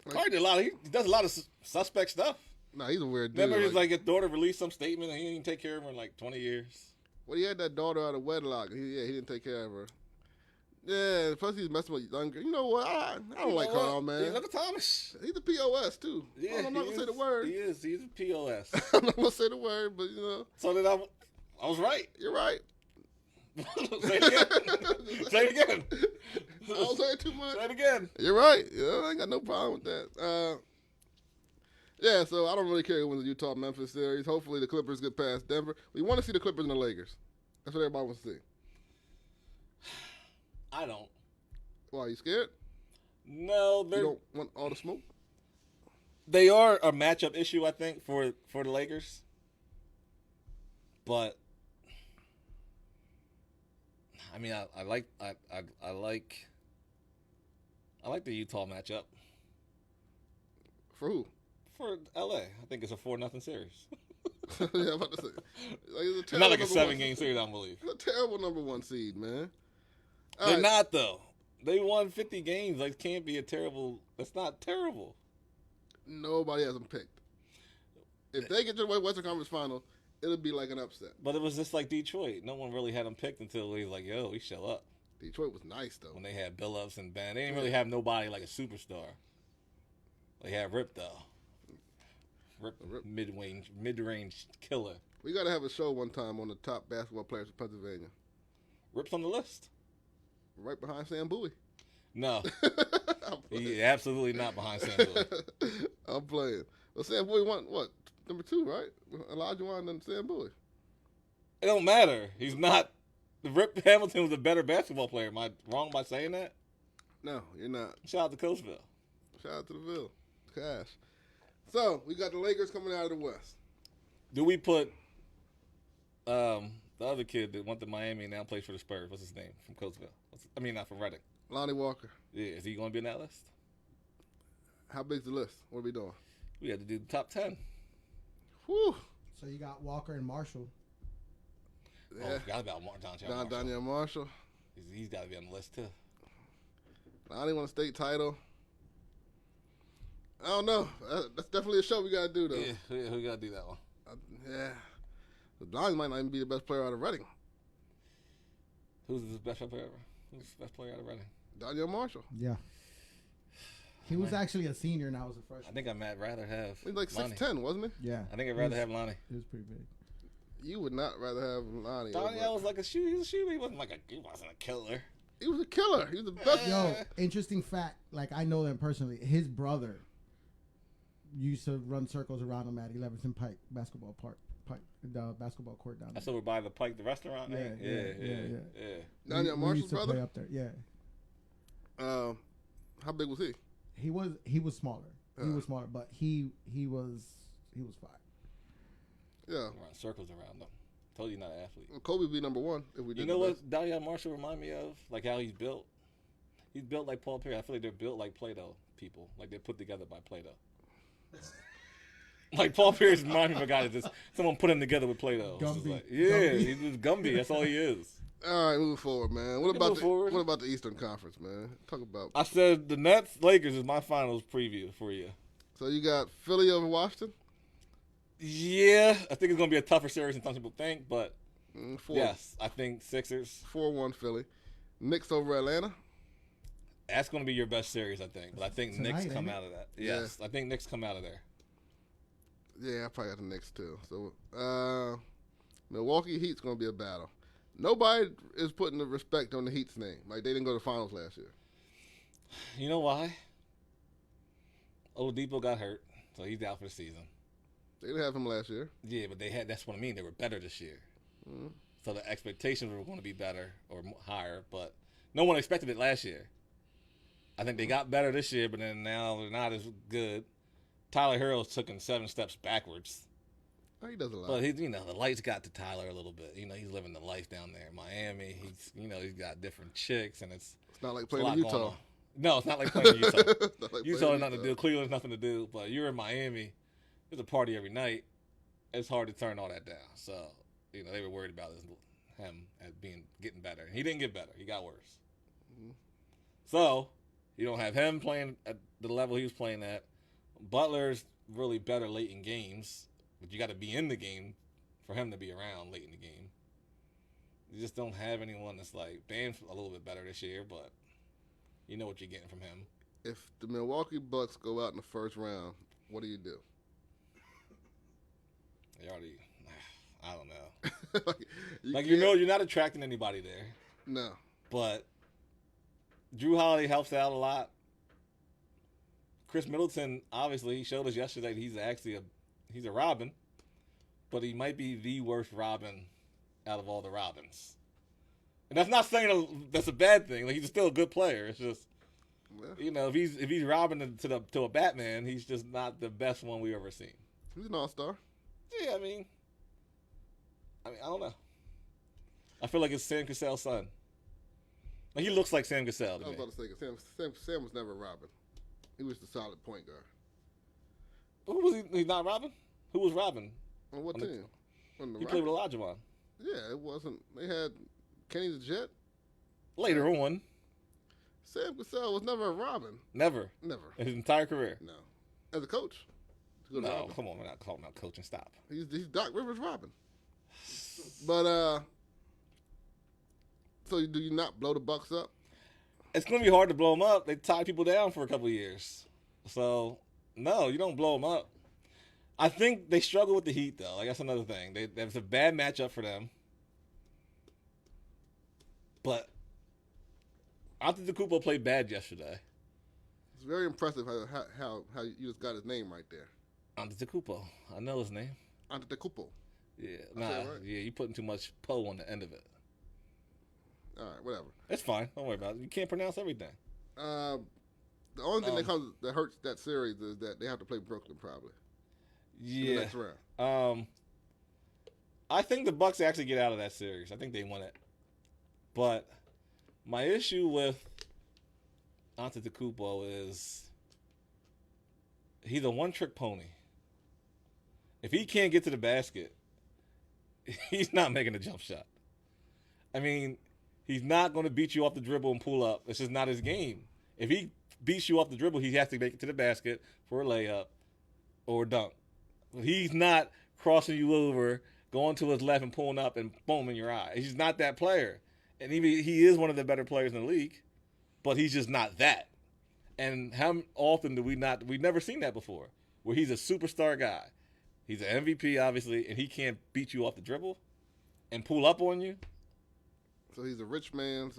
Like, Carl did a lot. He does a lot of suspect stuff. Nah, he's a weird dude. Remember, his his daughter released some statement and he didn't take care of her in like 20 years. Well, he had that daughter out of wedlock. He didn't take care of her. Yeah, plus he's messing with younger. You know what? I don't like Carl, man. He's Uncle Thomas. He's a POS too. Yeah, I'm not gonna say the word. He is. He's a POS. I'm not gonna say the word, but you know. So then I was right. You're right. Say it again. Say it again. I don't say it too much. Say it again. You're right. Yeah, I ain't got no problem with that. Yeah, so I don't really care who wins the Utah-Memphis series. Hopefully the Clippers get past Denver. We want to see the Clippers and the Lakers. That's what everybody wants to see. I don't. Why, are you scared? No, you don't want all the smoke? They are a matchup issue, I think, for the Lakers. But I mean, I like the Utah matchup. For who? For LA. I think it's a 4-0 series. Yeah, I'm about to say. It's not like a 7-game series, I don't believe. It's a terrible number 1 seed, man. They're not, though. They won 50 games. Like, can't be a terrible. That's not terrible. Nobody has them picked. If they get to the Western Conference Final, it'll be like an upset. But it was just like Detroit. No one really had them picked until he was like, yo, we show up. Detroit was nice, though. When they had Billups and Ben. They didn't really have nobody like a superstar. They had Rip, though. Rip. Mid-range killer. We got to have a show one time on the top basketball players of Pennsylvania. Rip's on the list. Right behind Sam Bowie. No. He's absolutely not behind Sam Bowie. I'm playing. Well, Sam Bowie won, what, number 2, right? Elijah Wan and Sam Bowie. It don't matter. He's not. Rip Hamilton was a better basketball player. Am I wrong by saying that? No, you're not. Shout out to Coachville. Shout out to the Ville. Cash. So, we got the Lakers coming out of the West. Do we put the other kid that went to Miami and now plays for the Spurs? What's his name? From Coachville. Not from Reading. Lonnie Walker. Yeah, is he going to be in that list? How big's the list? What are we doing? We had to do the top 10. Whew. So you got Walker and Marshall. Yeah. Oh, I forgot about Daniel Marshall. He's got to be on the list, too. Lonnie won a state title. I don't know. That's definitely a show we got to do, though. Yeah, we got to do that one. Yeah. Lonnie might not even be the best player out of Reading. Who's the best player ever? Who's the best player out of Reading? Daniel Marshall. Yeah. He was actually a senior and I was a freshman. I think I'd rather have He's like Lonnie. 6'10", wasn't he? Yeah. I think I'd rather have Lonnie. He was pretty big. You would not rather have Lonnie. Daniel was like a shooter. He was a shooter. He wasn't a killer. He was a killer. He was the best. Yo, interesting fact. Like, I know them personally. His brother used to run circles around him at 11th and Pike basketball the basketball court down there. That's over by the Pike, the restaurant. Yeah. Daniel We Marshall's used to brother. play up there. Yeah. How big was he? He was smaller. He was smaller, but he was fine. Yeah. Run circles around them. Told you not an athlete. Well, Kobe would be number one if we did. You know what Dahlia Marshall remind me of? Like how he's built. He's built like Paul Pierce. I feel like they're built like Play-Doh people. Like they're put together by Play-Doh. Like Paul Pierce reminds me of a guy that just someone put him together with Play-Doh. It's just Gumby. like, yeah, he's just Gumby. That's all he is. All right, move forward, man. What move forward. about the Eastern Conference, man? Talk about. I said the Nets Lakers is my finals preview for you. So you got Philly over Washington? Yeah, I think it's going to be a tougher series than some people think, but yes, I think Sixers. 4-1 Philly. Knicks over Atlanta? That's going to be your best series, I think. But I think Tonight, Knicks come ain't it? out of that. Yes, I think Knicks come out of there. Yeah, I probably got the Knicks too. So Milwaukee Heat's going to be a battle. Nobody is putting the respect on the Heat's name. Like, they didn't go to the finals last year. You know why? Oladipo got hurt, so he's out for the season. They didn't have him last year. Yeah, but that's what I mean. They were better this year. Mm-hmm. So the expectations were going to be better or higher, but no one expected it last year. I think they got better this year, but then now they're not as good. Tyler Herro's taken 7 steps backwards. Oh, he does a lot. But the lights got to Tyler a little bit. He's living the life down there in Miami. He's got different chicks, and it's not like a playing lot in going Utah. on. No, it's not like playing in Utah. Like Utah has nothing to do. Cleveland's nothing to do. But you're in Miami. There's a party every night. It's hard to turn all that down. So they were worried about him getting better. And he didn't get better. He got worse. Mm-hmm. So you don't have him playing at the level he was playing at. Butler's really better late in games. But you got to be in the game for him to be around late in the game. You just don't have anyone that's like Bam's a little bit better this year, but you know what you're getting from him. If the Milwaukee Bucks go out in the first round, what do you do? They already, I don't know. You're not attracting anybody there. No. But Drew Holiday helps out a lot. Chris Middleton, obviously, he showed us yesterday that he's actually he's a Robin, but he might be the worst Robin out of all the Robins. And that's not saying that's a bad thing. Like, he's still a good player. It's just, if he's Robin to a Batman, he's just not the best one we've ever seen. He's an all-star. Yeah, I mean, I don't know. I feel like it's Sam Cassell's son. Like, he looks like Sam Cassell to I was me. about to say, Sam was never Robin. He was the solid point guard. Who was he? He's not Robin? Who was Robin? On what team? He played with Olajuwon. Yeah, it wasn't. They had Kenny the Jet. Later on. Sam Cassell was never a Robin. Never. In his entire career. No. As a coach. No, come on, we're not calling out coaching. Stop. He's Doc Rivers Robin. But so do you not blow the Bucks up? It's going to be hard to blow them up. They tied people down for a couple of years. So, no, you don't blow them up. I think they struggle with the Heat, though. Like, that's another thing. There's a bad matchup for them. But Antetokounmpo played bad yesterday. It's very impressive how you just got his name right there. Antetokounmpo. I know his name. Antetokounmpo. Yeah. Right? Yeah, you putting too much po on the end of it. All right, whatever. It's fine. Don't worry about it. You can't pronounce everything. The only thing that hurts that series is that they have to play Brooklyn probably. Yeah. In the next round. I think the Bucks actually get out of that series. I think they win it. But my issue with Antetokounmpo is he's a one-trick pony. If he can't get to the basket, he's not making a jump shot. I mean, he's not going to beat you off the dribble and pull up. It's just not his game. If he beats you off the dribble, he has to make it to the basket for a layup or a dunk. He's not crossing you over, going to his left and pulling up and boom in your eye. He's not that player. And he is one of the better players in the league, but he's just not that. And how often do we've never seen that before, where he's a superstar guy. He's an MVP, obviously, and he can't beat you off the dribble and pull up on you. So he's a rich man's.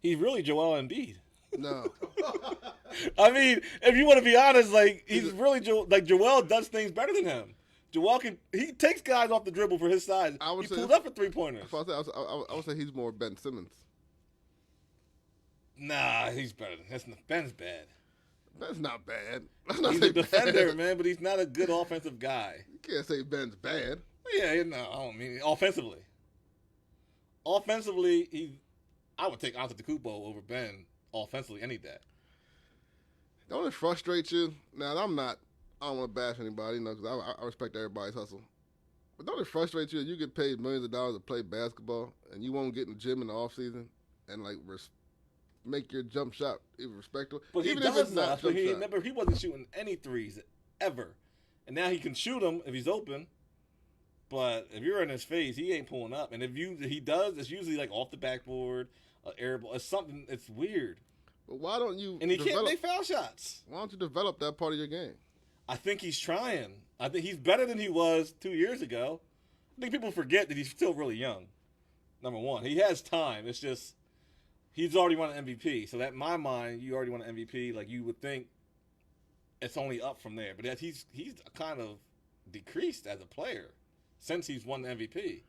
He's really Joel Embiid. No. I mean, if you want to be honest, like he's really Joel does things better than him. Joel he takes guys off the dribble for his size. He pulls up for 3-pointers. I would say he's more Ben Simmons. Nah, he's better. Ben's bad. Ben's not bad. Let's not He's say a defender, bad. man, but he's not a good offensive guy. You can't say Ben's bad. Yeah, no, I don't mean offensively. Offensively, I would take Antetokounmpo over Ben offensively any day. Don't it frustrate you? Now, I don't want to bash anybody, because I respect everybody's hustle. But don't it frustrate you that you get paid millions of dollars to play basketball and you won't get in the gym in the offseason and, like, make your jump shot even respectable? But even he if it's does not not. jump shot. Remember, he wasn't shooting any threes ever. And now he can shoot them if he's open. But if you're in his face, he ain't pulling up. And if he does, it's usually like off the backboard, air ball. It's something. It's weird. But why don't you? And he can't make foul shots. Why don't you develop that part of your game? I think he's trying. I think he's better than he was 2 years ago. I think people forget that he's still really young. Number one, he has time. It's just he's already won an MVP. So that in my mind, you already won an MVP. Like you would think, it's only up from there. But he's kind of decreased as a player since he's won the MVP.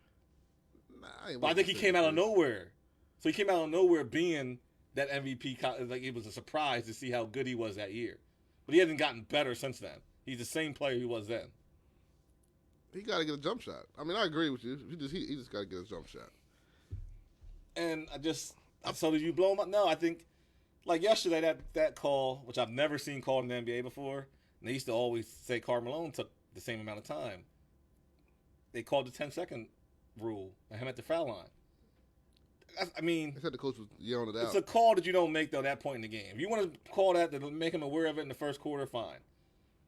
But I think he came out of nowhere. So he came out of nowhere being that MVP. Like it was a surprise to see how good he was that year. But he hasn't gotten better since then. He's the same player he was then. He got to get a jump shot. I mean, I agree with you. He just got to get a jump shot. And so did you blow him up? No, I think, like yesterday, that call, which I've never seen called in the NBA before, and they used to always say Karl Malone took the same amount of time. They called the 10-second rule and him at the foul line. I mean, they said the coach was yelling it out. It's a call that you don't make, though, that point in the game. If you want to call that to make him aware of it in the first quarter, fine.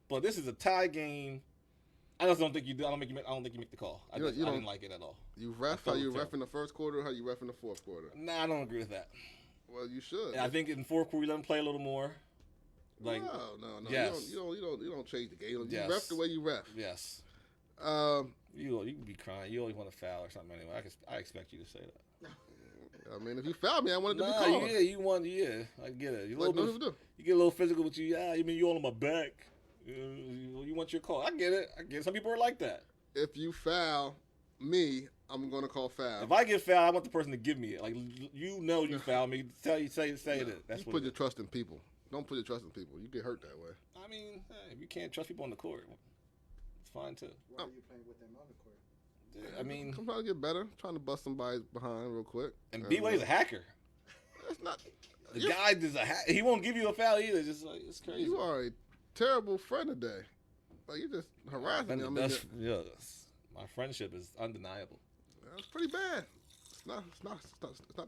But this is a tie game. I just don't think you do. I don't think you make the call. I didn't like it at all. You ref? How you ref in the first quarter? Or how you ref in the fourth quarter? Nah, I don't agree with that. Well, you should. And I think in fourth quarter you let him play a little more. Like no. Yes. You don't change the game. You Yes. ref the way you ref. Yes. You can be crying. You always want to foul or something anyway. I expect you to say that. I mean, if you foul me, I want it to be called. Yeah, I get it. You get a little physical with you. Yeah, you mean you all on my back. You want your call. I get it. Some people are like that. If you foul me, I'm going to call foul. If I get fouled, I want the person to give me it. Like, you fouled me. Say it. That's you put your trust in people. Don't put your trust in people. You get hurt that way. I mean, if you can't trust people on the court, it's fine too. Why are you playing with them on the court? I mean, I'm trying to get better. I'm trying to bust somebody behind real quick. And B-Way's a hacker. That's not. The guy is a hacker. He won't give you a foul either. Just like it's crazy. You are a terrible friend today. Like you just harassing me. I mean, my friendship is undeniable. That's pretty bad. It's not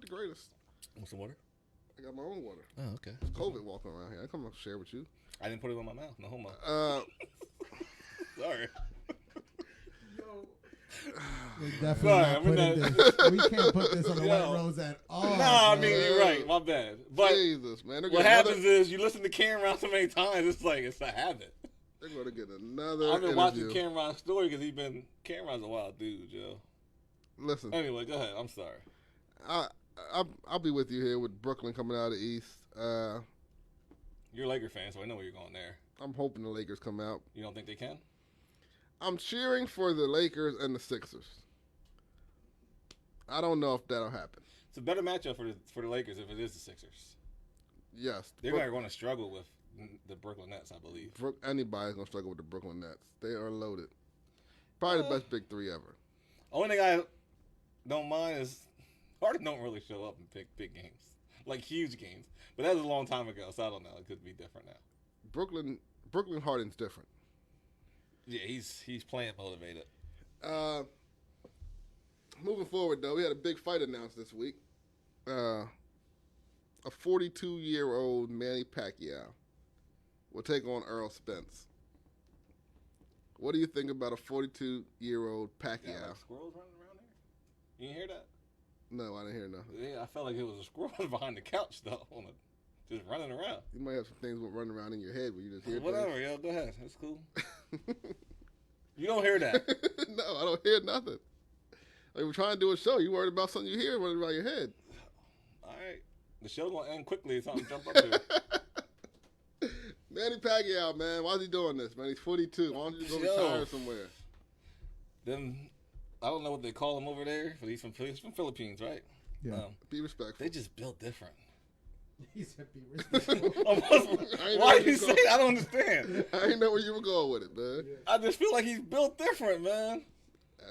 the greatest. Want some water? I got my own water. Oh, okay. It's COVID walking around here. I come to share with you. I didn't put it in my mouth. No homo. Sorry. We definitely we can't put this on the White Rose at all. No, I mean, you're right. My bad. But Jesus, man. What happens is you listen to Cameron so many times, it's like it's a habit. They're going to get another I've been interview. watching Cameron's story because Cameron's a wild dude, Joe. Listen. Anyway, go ahead. I'm sorry. I'll be with you here with Brooklyn coming out of the East. You're a Laker fan, so I know where you're going there. I'm hoping the Lakers come out. You don't think they can? I'm cheering for the Lakers and the Sixers. I don't know if that'll happen. It's a better matchup for the Lakers if it is the Sixers. Yes. They're going to struggle with the Brooklyn Nets, I believe. Anybody's going to struggle with the Brooklyn Nets. They are loaded. Probably the best big three ever. Only thing I don't mind is Harden don't really show up and pick big games, like huge games. But that was a long time ago, so I don't know. It could be different now. Brooklyn Harden's different. Yeah, he's playing motivated. Moving forward, though, we had a big fight announced this week. A 42-year-old Manny Pacquiao will take on Earl Spence. What do you think about a 42-year-old Pacquiao? Yeah, like squirrels running around here? You didn't hear that? No, I didn't hear nothing. Yeah, I felt like it was a squirrel behind the couch, though, just running around. You might have some things running around in your head where you just hear whatever, yo, go ahead. That's cool. You don't hear that. No, I don't hear nothing. Like, we're trying to do a show. You worried about something you hear running around your head. All right. The show's going to end quickly if something jump up here. Manny Pacquiao, man. Why is he doing this, man? He's 42. Why don't you go retire somewhere? Then, I don't know what they call him over there, but he's from Philippines, right? Yeah. Be respectful. They just built different. He said be respectful. Why you say? I don't understand. I didn't know where you were going with it, man. I just feel like he's built different, man.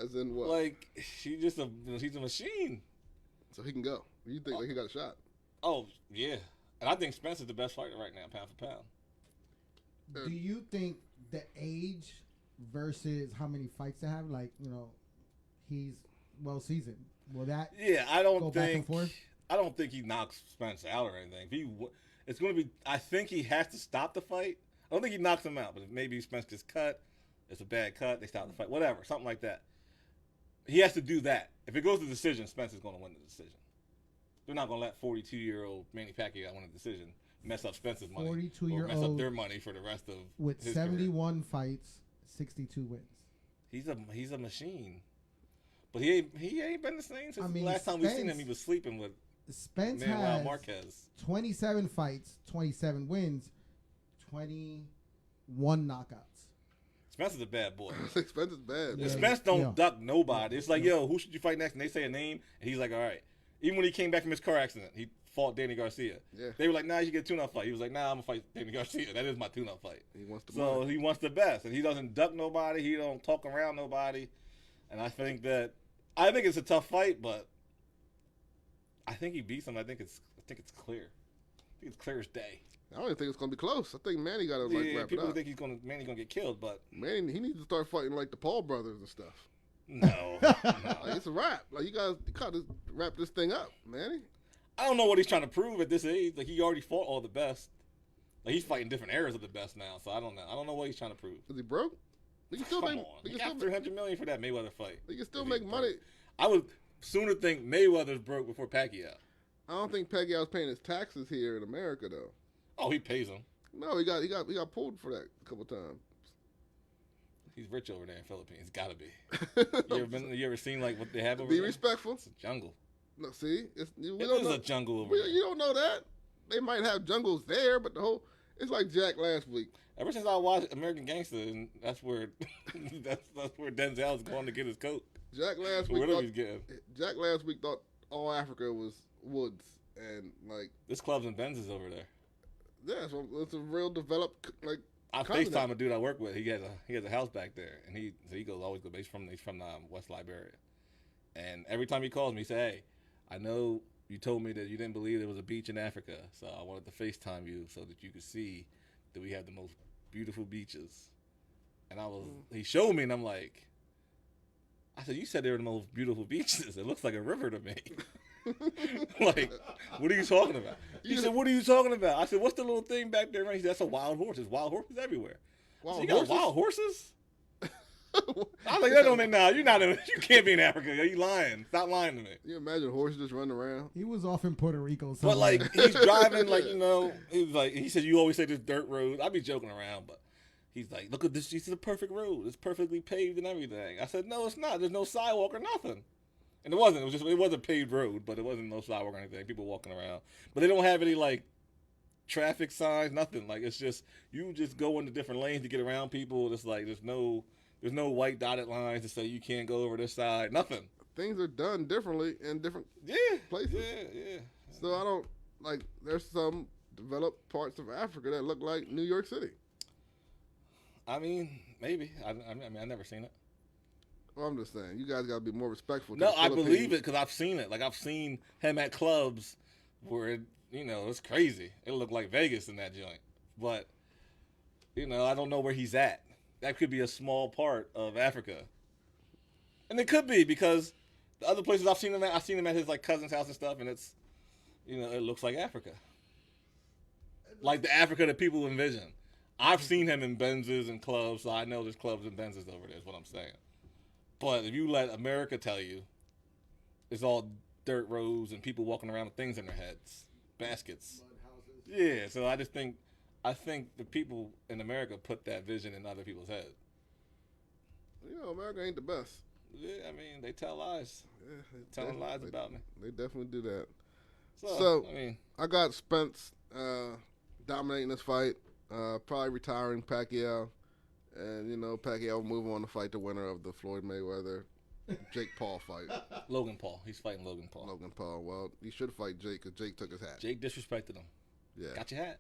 As in what? Like he's a machine. So he can go. You think like he got a shot? Oh yeah, and I think Spence is the best fighter right now, pound for pound. Do you think the age versus how many fights they have, like, you know, he's well seasoned? Will that I don't go think. back and forth? I don't think he knocks Spence out or anything. It's going to be. I think he has to stop the fight. I don't think he knocks him out, but maybe Spence gets cut. It's a bad cut. They stop the fight. Whatever, something like that. He has to do that. If it goes to decision, Spence is going to win the decision. They're not going to let 42-year-old Manny Pacquiao win a decision, mess up Spence's money, 42-year-old or mess up their money for the rest of with his 71 career. Fights, 62 wins. He's a machine, but he ain't been the same since the last time we seen him. He was sleeping with Spence Manuel has Marquez. 27 fights, 27 wins, 21 knockouts. Spence is a bad boy. Spence is bad. Yeah, Spence don't duck nobody. It's like, yo, who should you fight next? And they say a name, and he's like, all right. Even when he came back from his car accident, he fought Danny Garcia. Yeah. They were like, nah, you should get a tune-up fight. He was like, nah, I'm going to fight Danny Garcia. That is my tune-up fight. He wants the So money. he wants the best, and he doesn't duck nobody. He don't talk around nobody. And I think it's a tough fight, but I think he beats him. I think it's clear. I think it's clear as day. I don't even think it's gonna be close. I think Manny got to wrap it up. People think Manny's gonna get killed, but Manny, he needs to start fighting like the Paul brothers and stuff. no. Like, it's a wrap. Like you got to wrap this thing up, Manny. I don't know what he's trying to prove at this age. Like he already fought all the best. Like he's fighting different eras of the best now. So I don't know. I don't know what he's trying to prove. Is he broke? He can still Come make. on, He he can got still $300 million for that Mayweather fight. He can still make money. I would sooner think Mayweather's broke before Pacquiao. I don't think Pacquiao's paying his taxes here in America though. Oh, he pays them. No, he got pulled for that a couple times. He's rich over there in the Philippines. Gotta be. You ever seen like what they have over Be there? respectful. It's a jungle. No, see, It is a jungle over there. You don't know that. They might have jungles there, but it's like Jack last week. Ever since I watched American Gangster, and that's where that's where Denzel's going to get his coat. Jack last week thought all Africa was woods and like this club's in Benz's over there. Yeah, so it's a real developed like. I FaceTime a dude I work with. He has a house back there, and he always goes. He's from West Liberia, and every time he calls me, he say, "Hey, I know you told me that you didn't believe there was a beach in Africa, so I wanted to FaceTime you so that you could see that we have the most beautiful beaches." And he showed me, and I'm like, I said, "You said they were the most beautiful beaches. It looks like a river to me." Like, what are you talking about? He said, "What are you talking about?" I said, "What's the little thing back there?" He said, "That's a wild horse. There's wild horses everywhere." Wild you got horses? wild horses? I was like, "That don't make you can't be in Africa. You lying. Stop lying to me." You imagine horses just running around? He was off in Puerto Rico. But like he's driving, like he said, "You always say this dirt road." I be joking around, but he's like, "Look at this. This is a perfect road. It's perfectly paved and everything." I said, "No, it's not. There's no sidewalk or nothing." And it wasn't. It was a paved road, but it wasn't no sidewalk or anything. People walking around, but they don't have any like traffic signs, nothing. Like it's just you just go into different lanes to get around people. It's like there's no white dotted lines to say you can't go over this side. Nothing. Things are done differently in different places. Yeah. So I don't like. There's some developed parts of Africa that look like New York City. I mean, maybe. I mean, I've never seen it. Well, I'm just saying, you guys got to be more respectful. No, I believe it because I've seen it. Like I've seen him at clubs where it's crazy. It looked like Vegas in that joint, but I don't know where he's at. That could be a small part of Africa, and it could be because the other places I've seen him at his like cousin's house and stuff, and it's it looks like Africa, like the Africa that people envision. I've seen him in Benz's and clubs, so I know there's clubs and Benz's over there. Is what I'm saying. But if you let America tell you, it's all dirt roads and people walking around with things in their heads, baskets. Yeah, so I think the people in America put that vision in other people's heads. America ain't the best. Yeah, I mean, they tell lies. Yeah, telling lies about me. They definitely do that. So I mean, I got Spence dominating this fight, probably retiring Pacquiao. And, Pacquiao will move on to fight the winner of the Floyd Mayweather Jake Paul fight. Logan Paul. He's fighting Logan Paul. Logan Paul. Well, he should fight Jake because Jake took his hat. Jake disrespected him. Yeah. Got your hat.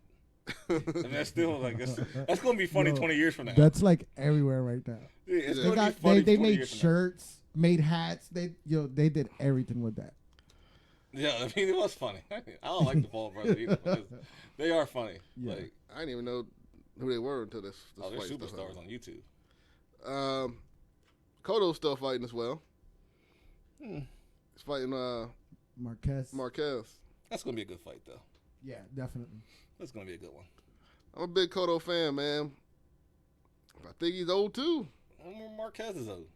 And that's still like that's going to be funny 20 years from now. That's like everywhere right now. Yeah, it's Yeah. gonna be funny They 20 made years from now. shirts, made hats. They did everything with that. Yeah, I mean, it was funny. I don't like the Paul brothers either, because they are funny. Yeah. Like, I didn't even know who they were until this oh, they're fight stuff superstars on happened. YouTube. Cotto's still fighting as well. He's fighting Marquez. That's going to be a good fight, though. Yeah, definitely. That's going to be a good one. I'm a big Cotto fan, man. I think he's old too. Marquez is old.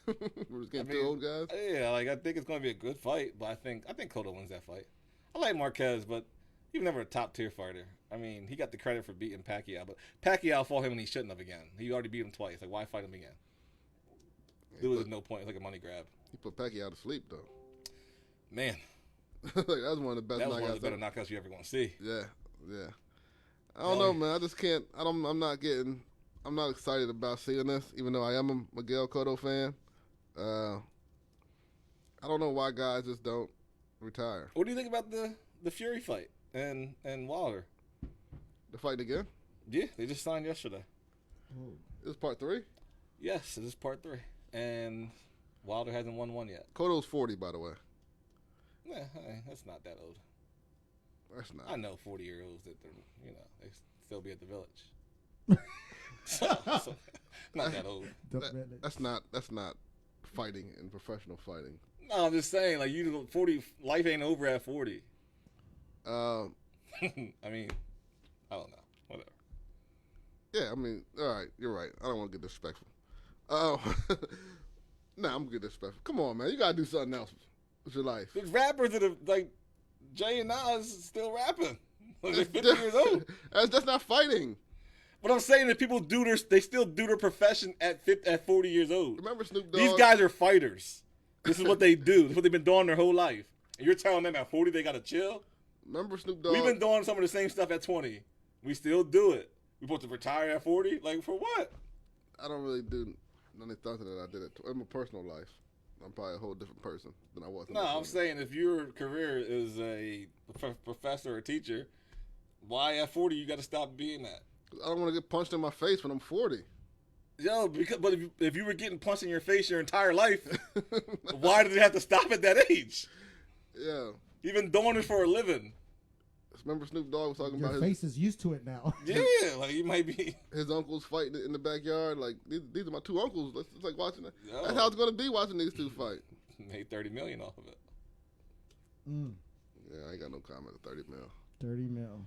We're just getting two old guys. Yeah, like I think it's going to be a good fight, but I think Cotto wins that fight. I like Marquez, but he was never a top tier fighter. I mean, he got the credit for beating Pacquiao, but Pacquiao fought him when he shouldn't have again. He already beat him twice. Like, why fight him again? There was no point. It's like a money grab. He put Pacquiao to sleep though. Man, Like, that was one of the best that was one of knockouts. the better knockouts you ever going to see. Yeah. I don't know, man. I just can't. I'm not excited about seeing this, even though I am a Miguel Cotto fan. I don't know why guys just don't retire. What do you think about the Fury fight and Wilder? The fight again? Yeah, they just signed yesterday. This is part 3? Yes, it is part 3. And Wilder hasn't won one yet. Cotto's 40, by the way. Yeah, that's not that old. That's not. I know 40-year-olds that they still be at the village. so, not that old. That's not fighting in professional fighting. No, I'm just saying, like 40, life ain't over at 40. Uh, I mean, I don't know. Whatever. Yeah, I mean, all right, you're right. I don't want to get disrespectful. Oh, nah, I'm gonna get disrespectful. Come on, man, you gotta do something else with your life. There's rappers that are like Jay and Nas still rapping. Like, they're 50 years old. That's not fighting. But I'm saying that people they still do their profession at 40 years old. Remember Snoop Dogg? These guys are fighters. This is what they do. This is what they've been doing their whole life. And you're telling them at 40 they gotta chill? Remember Snoop Dogg? We've been doing some of the same stuff at 20. We still do it. We supposed to retire at 40? Like, for what? I don't really do none of the stuff that I did in my personal life. I'm probably a whole different person than I was. No, I'm saying if your career is a professor or teacher, why at 40 you got to stop being that? I don't want to get punched in my face when I'm 40. Yo, but if you were getting punched in your face your entire life, why did it have to stop at that age? Yeah. You've been doing it for a living. Remember Snoop Dogg was talking Your about face is used to it now. Yeah, like you might be. his uncles fighting in the backyard. Like, these are my two uncles. It's like watching it. Yo. That's how it's going to be watching these two fight. Made $30 million off of it. Yeah, I ain't got no comment at 30 mil. 30 mil.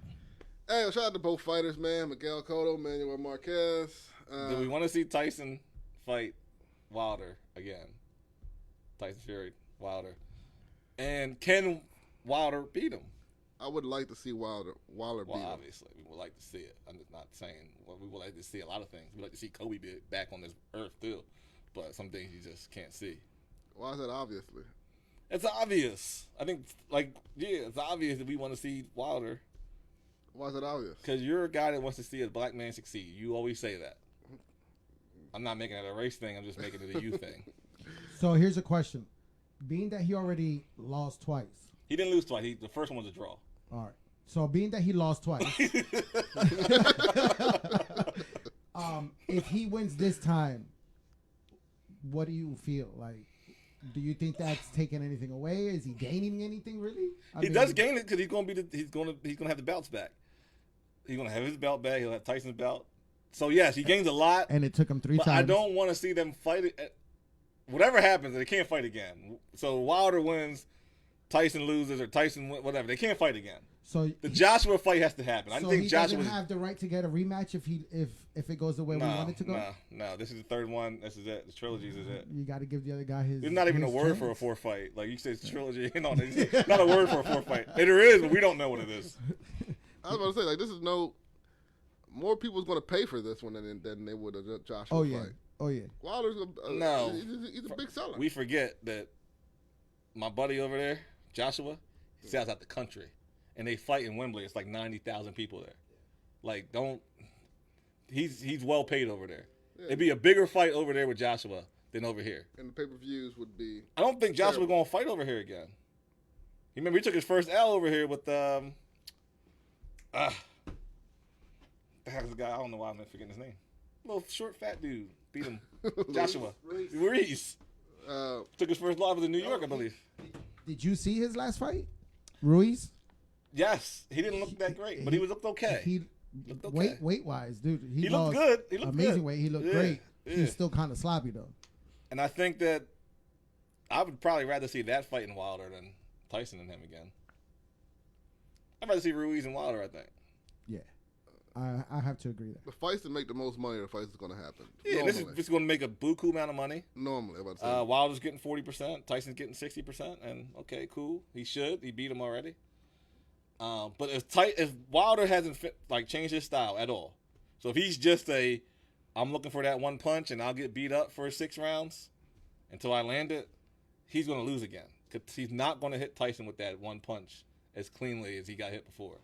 Hey, shout out to both fighters, man. Miguel Cotto, Manuel Marquez. Do we want to see Tyson fight Wilder again? Tyson Fury, Wilder. And can Wilder beat him? I would like to see Wilder beat him. Obviously, we would like to see it. I'm just not saying. Well, we would like to see a lot of things. We'd like to see Kobe be back on this earth too, but some things you just can't see. Why is that obviously? It's obvious. I think, it's obvious that we want to see Wilder. Why is that obvious? Because you're a guy that wants to see a black man succeed. You always say that. I'm not making it a race thing. I'm just making it a you thing. So here's a question. Being that he already lost twice. He didn't lose twice. The first one was a draw. All right. So being that he lost twice. If he wins this time, what do you feel? Like, do you think that's taking anything away? Is he gaining anything really? He does gain it because he's gonna have the belts back. He's gonna have his belt back. He'll have Tyson's belt. So yes, he gains a lot. And it took him 3 but times. I don't want to see them fight it. Whatever happens, they can't fight again. So Wilder wins, Tyson loses, or Tyson whatever. They can't fight again. So the Joshua fight has to happen. I think he Joshua doesn't have the right to get a rematch if it goes the way we want it to go. No. This is the third one. This is it. The trilogies is it. You got to give the other guy his. There's not even a word chance. for a fourth fight. Like you said, trilogy. Not a word for a fourth fight. And there is, but we don't know what it is. I was about to say, like, this is more people's going to pay for this one than they would a Joshua Oh yeah. fight. Oh yeah. Wilder's No. he's a big seller. We forget that my buddy over there, Joshua, he sells out the country. And they fight in Wembley. It's like 90,000 people there. Like, he's well paid over there. Yeah. It'd be a bigger fight over there with Joshua than over here. And the pay-per-views would be I don't think Joshua's going to fight over here again. You remember he took his first L over here with The heck's the guy? I don't know why I'm forgetting his name. Little short, fat dude beat him. Joshua Ruiz. Took his first loss in New York, I believe. Did you see his last fight, Ruiz? Yes, he didn't look that great, but he looked okay. He looked okay. weight wise, dude. He looked good. He looked amazing good. weight. He looked Yeah, great. yeah. He's still kind of sloppy though. And I think that I would probably rather see that fight in Wilder than Tyson and him again. I'd rather see Ruiz and Wilder, I think. Yeah, I have to agree there. The fights that make the most money are the fights that's going to happen. Yeah, Normally. this is going to make a buku amount of money. Normally, I'm about to say. Wilder's getting 40%, Tyson's getting 60%, and okay, cool. He beat him already. But if Wilder hasn't changed his style at all, so if he's just I'm looking for that one punch and I'll get beat up for 6 rounds until I land it, he's going to lose again because he's not going to hit Tyson with that one punch as cleanly as he got hit before.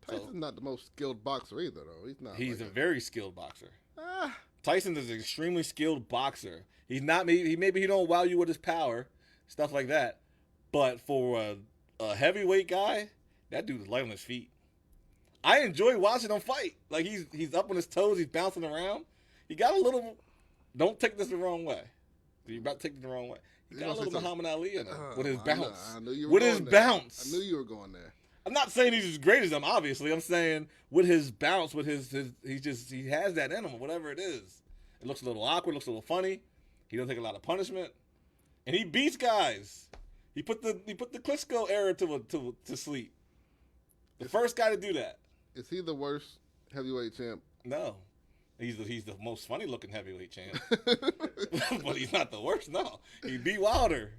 Tyson's not the most skilled boxer either, though. He's not. He's a very skilled boxer. Ah. Tyson is an extremely skilled boxer. He's not maybe he don't wow you with his power, stuff like that. But for a heavyweight guy, that dude is light on his feet. I enjoy watching him fight. Like he's up on his toes, he's bouncing around. He got a little. Don't take this the wrong way. You're about to take it the wrong way. He got a little Muhammad Ali in him with his bounce. I knew you were with going his there. bounce. I knew you were going there. I'm not saying he's as great as him, obviously. I'm saying with his bounce, with his he has that in him, whatever it is. It looks a little awkward, looks a little funny. He doesn't take a lot of punishment, and he beats guys. He put the Klitschko era to sleep. The first guy to do that. Is he the worst heavyweight champ? No, he's the most funny looking heavyweight champ, but he's not the worst. No, he beat Wilder.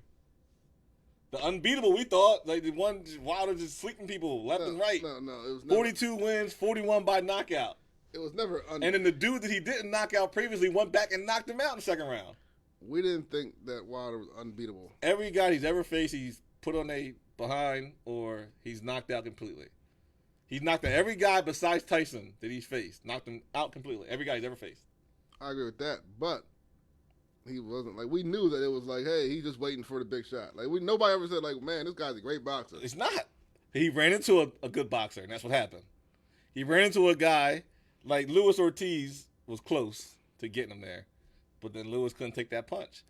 The unbeatable, we thought, the one Wilder just sleeping people left and right. No, it was never, 42 wins, 41 by knockout. It was never. And then the dude that he didn't knock out previously went back and knocked him out in the second round. We didn't think that Wilder was unbeatable. Every guy he's ever faced, he's put on a behind or he's knocked out completely. He's knocked out every guy besides Tyson that he's faced, knocked him out completely. Every guy he's ever faced. I agree with that, but he wasn't we knew that it was hey, he's just waiting for the big shot. Nobody ever said man, this guy's a great boxer. It's not. He ran into a good boxer, and that's what happened. He ran into a guy like Luis Ortiz was close to getting him there, but then Luis couldn't take that punch.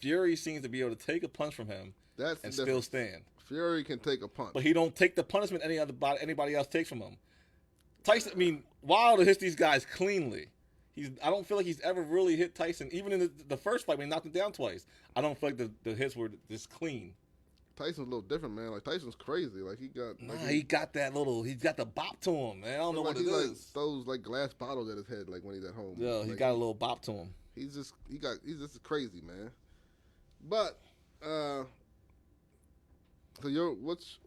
Fury seems to be able to take a punch from him and still stand. Fury can take a punch, but he don't take the punishment anybody else takes from him. Tyson, Wilder hits these guys cleanly. I don't feel like he's ever really hit Tyson, even in the first fight when he knocked him down twice. I don't feel like the hits were this clean. Tyson's a little different, man. Tyson's crazy. He got. He got he's got the bop to him, man. I don't know what it is. Throws glass bottles at his head when he's at home. Yeah, he got a little bop to him. He's just crazy, man. But so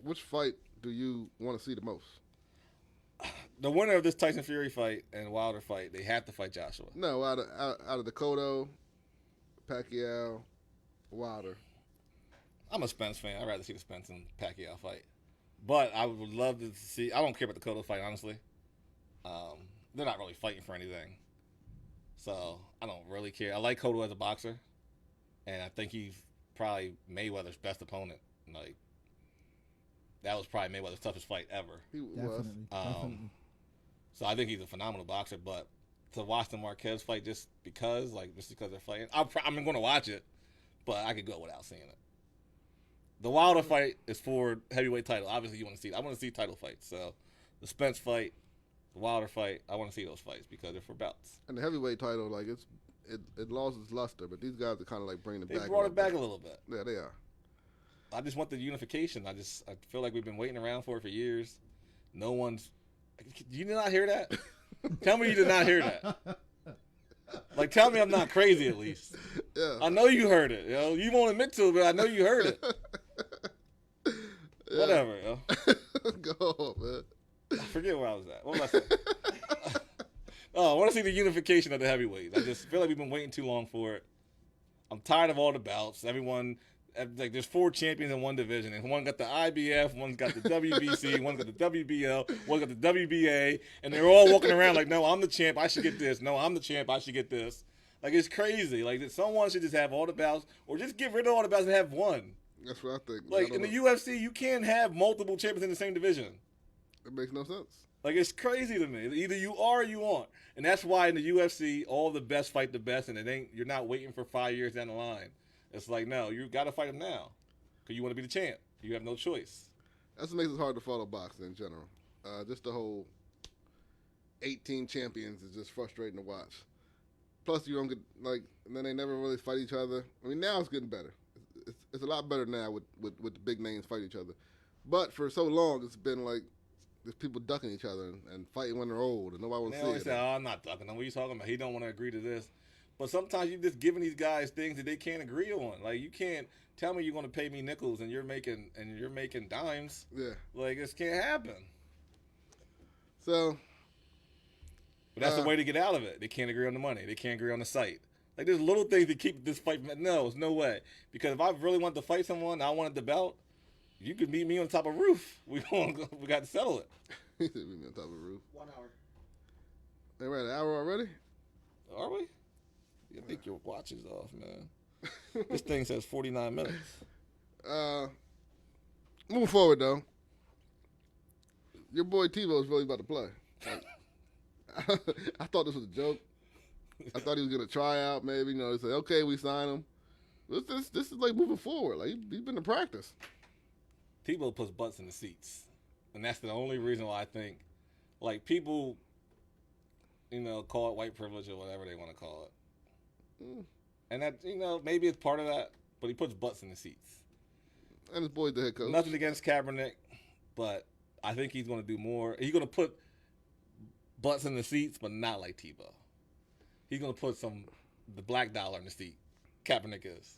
which fight do you want to see the most? The winner of this Tyson Fury fight and Wilder fight, they have to fight Joshua. No, out of the Cotto, Pacquiao, Wilder. I'm a Spence fan. I'd rather see the Spence and Pacquiao fight. But I would love to see. I don't care about the Cotto fight, honestly. They're not really fighting for anything. So I don't really care. I like Cotto as a boxer. And I think he's probably Mayweather's best opponent. That was probably Mayweather's toughest fight ever. He was. Definitely. So I think he's a phenomenal boxer. But to watch the Marquez fight just because they're fighting, I'm going to watch it. But I could go without seeing it. The Wilder fight is for heavyweight title. Obviously, you want to see it. I want to see title fights. So the Spence fight, the Wilder fight, I want to see those fights because they're for belts. And the heavyweight title, it lost its luster, but these guys are kind of bringing it back. They brought it back a little bit. Yeah, they are. I just want the unification. I feel like we've been waiting around for it for years. No one's. You did not hear that? Tell me you did not hear that. Tell me I'm not crazy at least. Yeah. I know you heard it. You won't admit to it, but I know you heard it. Yeah. Whatever. Go on, man. I forget where I was at. What was I saying? I want to see the unification of the heavyweights. I just feel like we've been waiting too long for it. I'm tired of all the bouts. Everyone, there's 4 champions in one division, and one got the IBF, one's got the WBC, one's got the WBO, one's got the WBA, and they're all walking around no, I'm the champ, I should get this. No, I'm the champ, I should get this. It's crazy. Someone should just have all the bouts, or just get rid of all the bouts and have one. That's what I think. In the UFC, you can't have multiple champions in the same division. It makes no sense. Like, it's crazy to me. Either you are or you aren't. And that's why in the UFC, all the best fight the best, and you're not waiting for 5 years down the line. It's like, no, you got to fight them now because you want to be the champ. You have no choice. That's what makes it hard to follow boxing in general. Just the whole 18 champions is just frustrating to watch. Plus, you don't get, like, and then they never really fight each other. I mean, now it's getting better. It's a lot better now with the big names fight each other. But for so long, it's been like there's people ducking each other and fighting when they're old, and nobody wants to see it. Say, I'm not ducking him. What are you talking about? He don't want to agree to this. But sometimes you're just giving these guys things that they can't agree on. Like, you can't tell me you're going to pay me nickels and you're making dimes. Yeah. Like, this can't happen. So. But that's the way to get out of it. They can't agree on the money. They can't agree on the site. Like, there's little things that keep this fight. No, there's no way. Because if I really want to fight someone, I wanted the belt, you could meet me on top of a roof. We got to settle it. He said meet me on top of a roof. 1 hour. They were at an hour already? Are we? You think your watch is off, man. This thing says 49 minutes. Moving forward, though. Your boy Tebow is really about to play. Like, I thought this was a joke. I thought he was gonna try out, maybe. You know, they say, okay, we sign him. This is like moving forward. Like he's been to practice. Tebow puts butts in the seats, and that's the only reason why I think, like, people, you know, call it white privilege or whatever they want to call it, and that, you know, maybe it's part of that, but he puts butts in the seats. And his boy's the head coach. Nothing against Kaepernick, but I think he's going to do more. He's going to put butts in the seats, but not like Tebow. He's going to put the black dollar in the seat. Kaepernick is.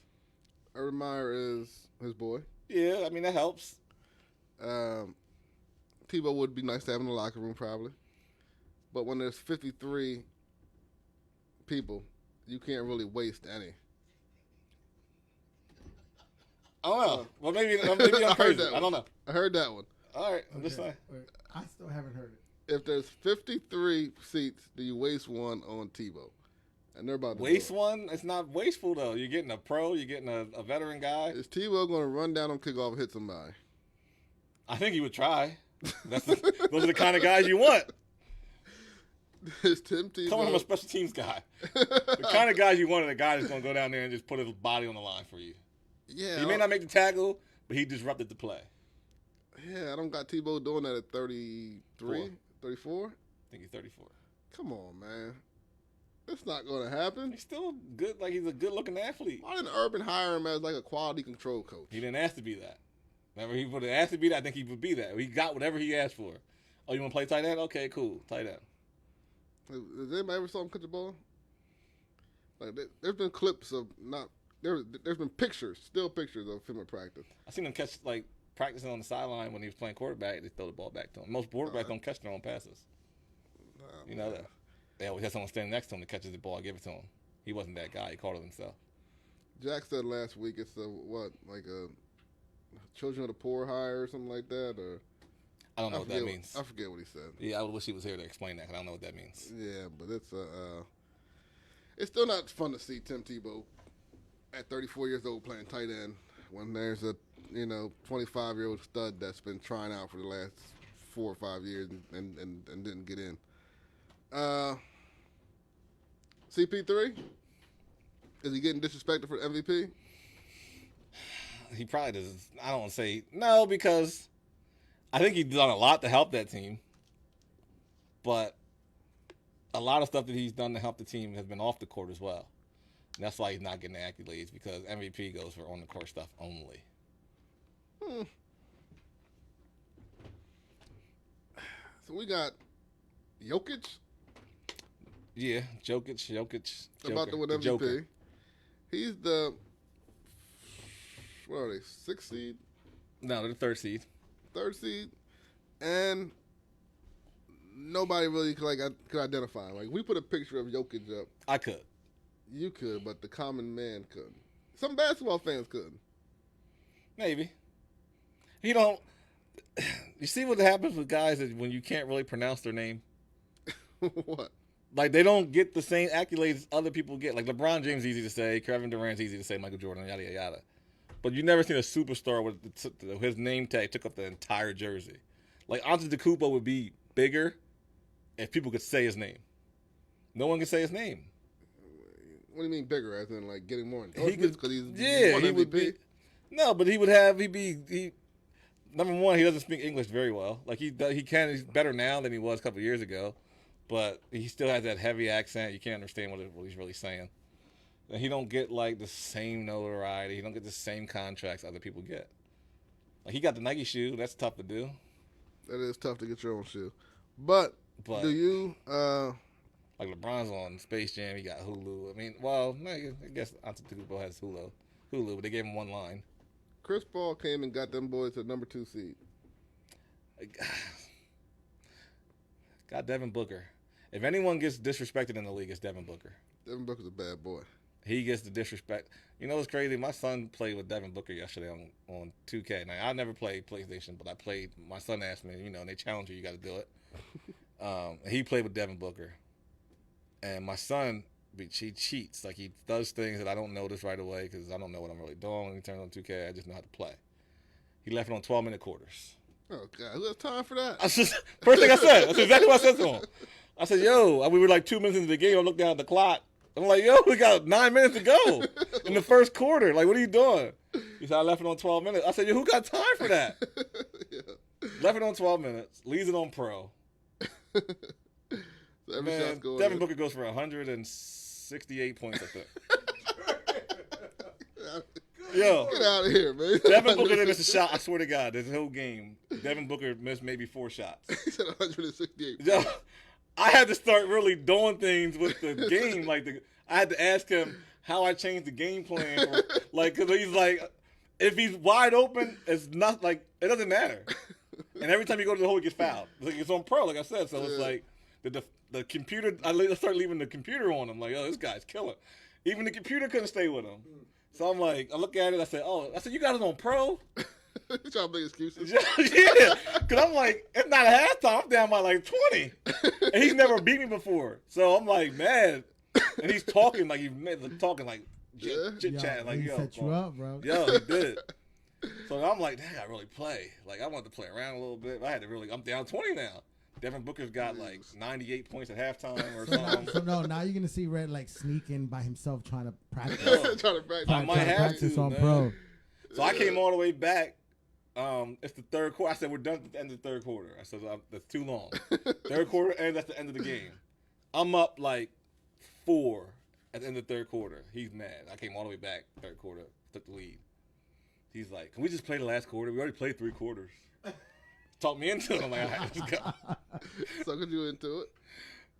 Urban Meyer is his boy. Yeah, I mean, that helps. Tebow would be nice to have in the locker room, probably. But when there's 53 people, you can't really waste any. I don't know. Well, maybe I'm crazy. I don't know. I heard that one. All right, I'm just saying. I still haven't heard it. If there's 53 seats, do you waste one on Tebow? And they're about to waste one? It's not wasteful, though. You're getting a pro. You're getting a veteran guy. Is Tebow going to run down on kickoff and hit somebody? I think he would try. Those are the kind of guys you want. Is Tim Tebow coming from a special teams guy? The kind of guys you want are the guy that's going to go down there and just put his body on the line for you. Yeah, he may not make the tackle, but he disrupted the play. Yeah, I don't got Tebow doing that at 33, 34. I think he's 34. Come on, man. That's not going to happen. He's still good. Like, he's a good-looking athlete. Why didn't Urban hire him as like a quality control coach? He didn't ask to be that. Remember, he would have asked to be that. I think he would be that. He got whatever he asked for. Oh, you want to play tight end? Okay, cool. Tight end. Has anybody ever saw him catch a ball? Like, there's been clips of not. There's been pictures, still pictures of him in practice. I seen him catch, like, practicing on the sideline when he was playing quarterback. They throw the ball back to him. Most quarterbacks don't catch their own passes. You know that. They always have someone standing next to him that catches the ball and give it to him. He wasn't that guy. He caught it himself. Jack said last week it's like a children of the poor hire or something like that, or I don't know what that means. I forget what he said. Yeah, I wish he was here to explain that, 'cause I don't know what that means. Yeah, but it's still not fun to see Tim Tebow at 34 years old playing tight end when there's a 25-year-old stud that's been trying out for the last 4 or 5 years and didn't get in. CP3, is he getting disrespected for the MVP? He probably does. I don't want to say no, because I think he's done a lot to help that team. But a lot of stuff that he's done to help the team has been off the court as well. And that's why he's not getting the accolades, because MVP goes for on the court stuff only. So we got Jokic. Yeah, Jokic. About to win MVP. Joker. He's the, what are they, 6th seed? No, they're the 3rd seed. 3rd seed. And nobody really could identify him. Like, we put a picture of Jokic up. I could. You could, but the common man couldn't. Some basketball fans couldn't. Maybe. You see what happens with guys is when you can't really pronounce their name? What? Like, they don't get the same accolades other people get. Like, LeBron James easy to say, Kevin Durant's easy to say, Michael Jordan, yada, yada, yada. But you've never seen a superstar with his name tag took up the entire jersey. Like Antetokounmpo would be bigger if people could say his name. No one can say his name. What do you mean bigger? As in like getting more endorsements because he's he would be. No, but he'd be number one. He doesn't speak English very well. Like he's he's better now than he was a couple years ago, but he still has that heavy accent. You can't understand what he's really saying. And he don't get like the same notoriety. He don't get the same contracts other people get. Like he got the Nike shoe. That's tough to do. That is tough to get your own shoe. But do you? Like LeBron's on Space Jam. He got Hulu. I mean, well, I guess Antetokounmpo has Hulu, but they gave him one line. Chris Paul came and got them boys to number 2 seed. Got Devin Booker. If anyone gets disrespected in the league, it's Devin Booker. Devin Booker's a bad boy. He gets the disrespect. You know what's crazy? My son played with Devin Booker yesterday on 2K. Now, I never played PlayStation, but I played. My son asked me, and they challenge you got to do it. He played with Devin Booker. And my son, he cheats. Like, he does things that I don't notice right away because I don't know what I'm really doing. When he turns on 2K, I just know how to play. He left it on 12-minute quarters. Oh, God. Who has time for that? First thing I said. That's exactly what I said to him. I said, yo, we were like 2 minutes into the game. I looked down at the clock. I'm like, yo, we got 9 minutes to go in the first quarter. Like, what are you doing? He said, I left it on 12 minutes. I said, yo, who got time for that? Yeah. Left it on 12 minutes. Leaves it on pro. So man, Devin Booker goes for 168 points, I think. Yo, get out of here, man. Devin Booker didn't miss a shot. I swear to God, this whole game, Devin Booker missed maybe 4 shots. He said 168. Yo, I had to start really doing things with the game. I had to ask him how I changed the game plan. Because he's like, if he's wide open, it's not like, it doesn't matter. And every time you go to the hole, he gets fouled. It's on pro, like I said. So it's like the computer, I start leaving the computer on him. Like, oh, this guy's killer. Even the computer couldn't stay with him. So I'm like, I look at it, I said, you got it on pro? You trying to make excuses? Yeah, because I'm like, it's not a halftime. I'm down by like 20. And he's never beat me before. So I'm like, mad. And he's talking like chit-chat. Like, he set you up, bro. Yo, he did. So I'm like, dang, I really play. Like, I wanted to play around a little bit. I'm down 20 now. Devin Booker's got like 98 points at halftime or something. So now you're going to see Red like sneaking by himself trying to practice. Trying to practice. I might have practice to, on man. pro. So I came all the way back. It's the third quarter. I said, we're done at the end of the third quarter. I said, that's too long. Third quarter, and that's the end of the game. I'm up like 4 at the end of the third quarter. He's mad. I came all the way back third quarter, took the lead. He's like, can we just play the last quarter? We already played 3 quarters. Talk me into it. I'm like, all right, let's go. Suckered you into it.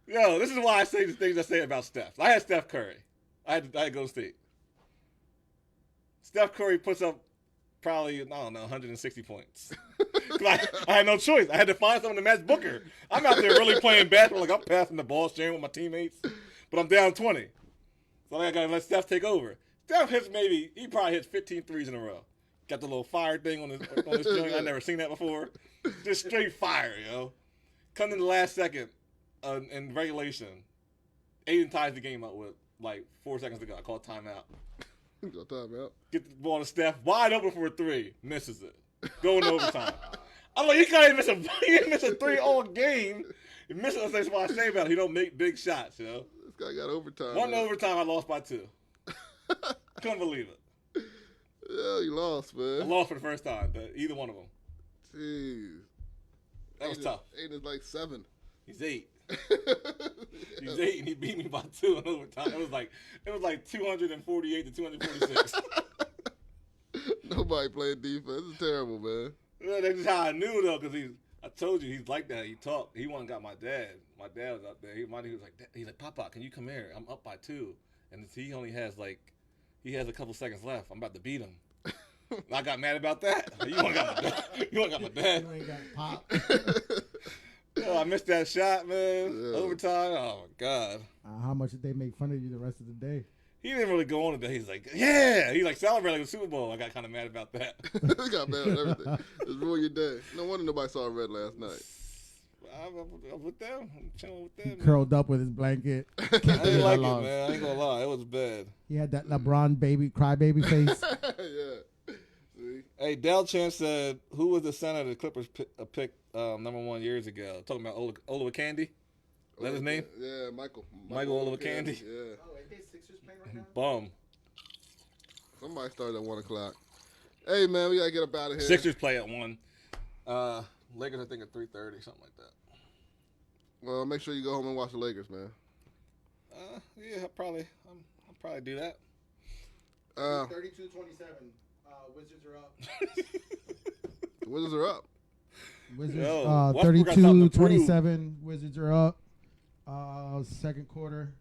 Yo, this is why I say the things I say about Steph. I had Steph Curry. I had Golden State. Steph Curry puts up probably, 160 points. I had no choice. I had to find someone to match Booker. I'm out there really playing basketball. Like, I'm passing the ball, sharing with my teammates. But I'm down 20. So I got to let Steph take over. Steph he probably hits 15 threes in a row. Got the little fire thing on his joint. I never seen that before. Just straight fire, yo. Come in the last second in regulation. Aiden ties the game up with like 4 seconds to go. I call timeout. Go timeout. Get the ball to Steph. Wide open for a 3. Misses it. Going to overtime. I'm like, he can't miss a 3 all game. He misses it. That's what I say about it. He don't make big shots, you know. This guy got overtime. One overtime, I lost by 2. Couldn't believe it. Yeah, you lost, man. I lost for the first time, either one of them. Jeez. That was tough. Aiden's like 7. He's 8. He's 8, and he beat me by 2 in overtime. It was like 248 to 246. Nobody playing defense. It's terrible, man. Well, that's just how I knew though, because I told you he's like that. He talked. He went and got my dad. My dad was up there. He was like, Papa, can you come here? I'm up by 2, and he only has a couple seconds left. I'm about to beat him. I got mad about that. You ain't got my dad. You ain't got pop. Oh, I missed that shot, man. Yeah. Overtime. Oh, my God. How much did they make fun of you the rest of the day? He didn't really go on today. He's like, yeah. He celebrating the Super Bowl. I got kind of mad about that. He got mad at everything. Just ruined your day. No wonder nobody saw Red last night. I'm with them. I'm chilling with them. He curled up with his blanket. I didn't like it, man. I ain't gonna lie. It was bad. He had that LeBron crybaby face. Yeah. See? Hey, Del Chan said, who was the center the Clippers picked #1 years ago. Talking about Olowokandi. Is that his name? Yeah, Michael Olowokandi. Yeah. Oh, ain't they Sixers playing right now? Bum. Somebody started at 1 o'clock. Hey man, we gotta get up out of here. Sixers play at 1. Lakers I think at 3:30, something like that. Well, make sure you go home and watch the Lakers, man. Yeah, I'll probably do that. 32-27. Wizards are up. The Wizards are up. Wizards, Yo, Westbrook got something to 32-27. Wizards are up. Second quarter.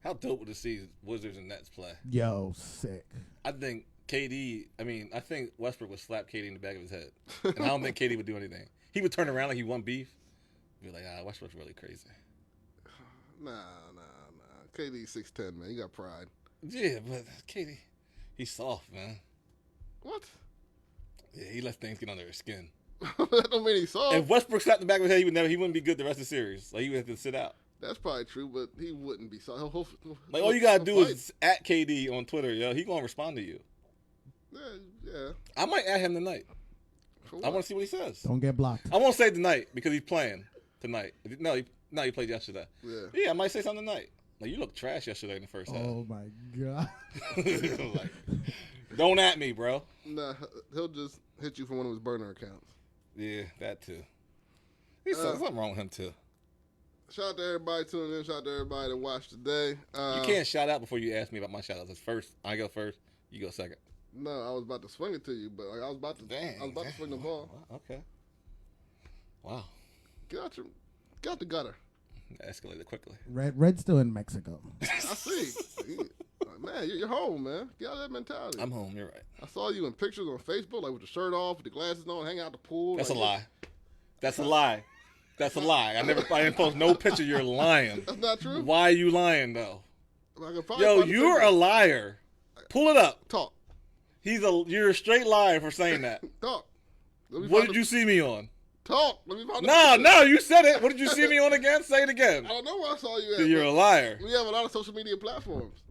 How dope would to see Wizards and Nets play? Yo, sick. I think I think Westbrook would slap KD in the back of his head. And I don't think KD would do anything. He would turn around like he won beef. Be like, Westbrook's really crazy. Nah. KD 6'10", man. You got pride. Yeah, but KD, he's soft, man. What? Yeah, he lets things get under his skin. That don't mean he's soft. If Westbrook slapped in the back of his head, he wouldn't be good the rest of the series. Like, he would have to sit out. That's probably true, but he wouldn't be soft. Like, all you gotta do is at KD on Twitter, yo. He gonna respond to you. Yeah. I might add him tonight. For I want to see what he says. Don't get blocked. I won't say tonight because he's playing tonight. No, he played yesterday. Yeah. I might say something tonight. Like, you look trash yesterday in the first half. Oh my god. Like, don't at me, bro. Nah, he'll just hit you from one of his burner accounts. Yeah, that too. He's something wrong with him too. Shout out to everybody tuning in. Shout out to everybody that watched today. You can't shout out before you ask me about my shout outs. It's first. I go first. You go second. No, I was about to swing it to you, but I was about to. Dang. I was about to swing the ball. Okay. Wow. Get out the gutter. Escalated quickly. Red's still in Mexico. I see. Man, you're home, man. Get out of that mentality. I'm home. You're right. I saw you in pictures on Facebook, like with the shirt off, with the glasses on, hanging out the pool. That's like, a lie. That's a lie. That's a lie. I didn't post no picture. You're lying. That's not true. Why are you lying though? I could probably Yo, find the you're picture. a liar. Pull it up. Talk. You're a straight liar for saying that. Talk. What did you see me on? Talk. Let me find the picture. No, you said it. What did you see me on again? Say it again. I don't know where I saw you at. You're a liar. We have a lot of social media platforms.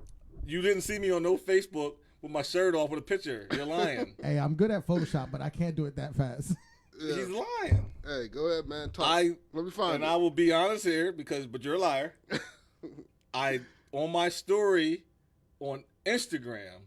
You didn't see me on no Facebook with my shirt off with a picture. You're lying. Hey, I'm good at Photoshop, but I can't do it that fast. Yeah. He's lying. Hey, go ahead, man. Talk. Let me find And it. I will be honest here but you're a liar. On my story on Instagram,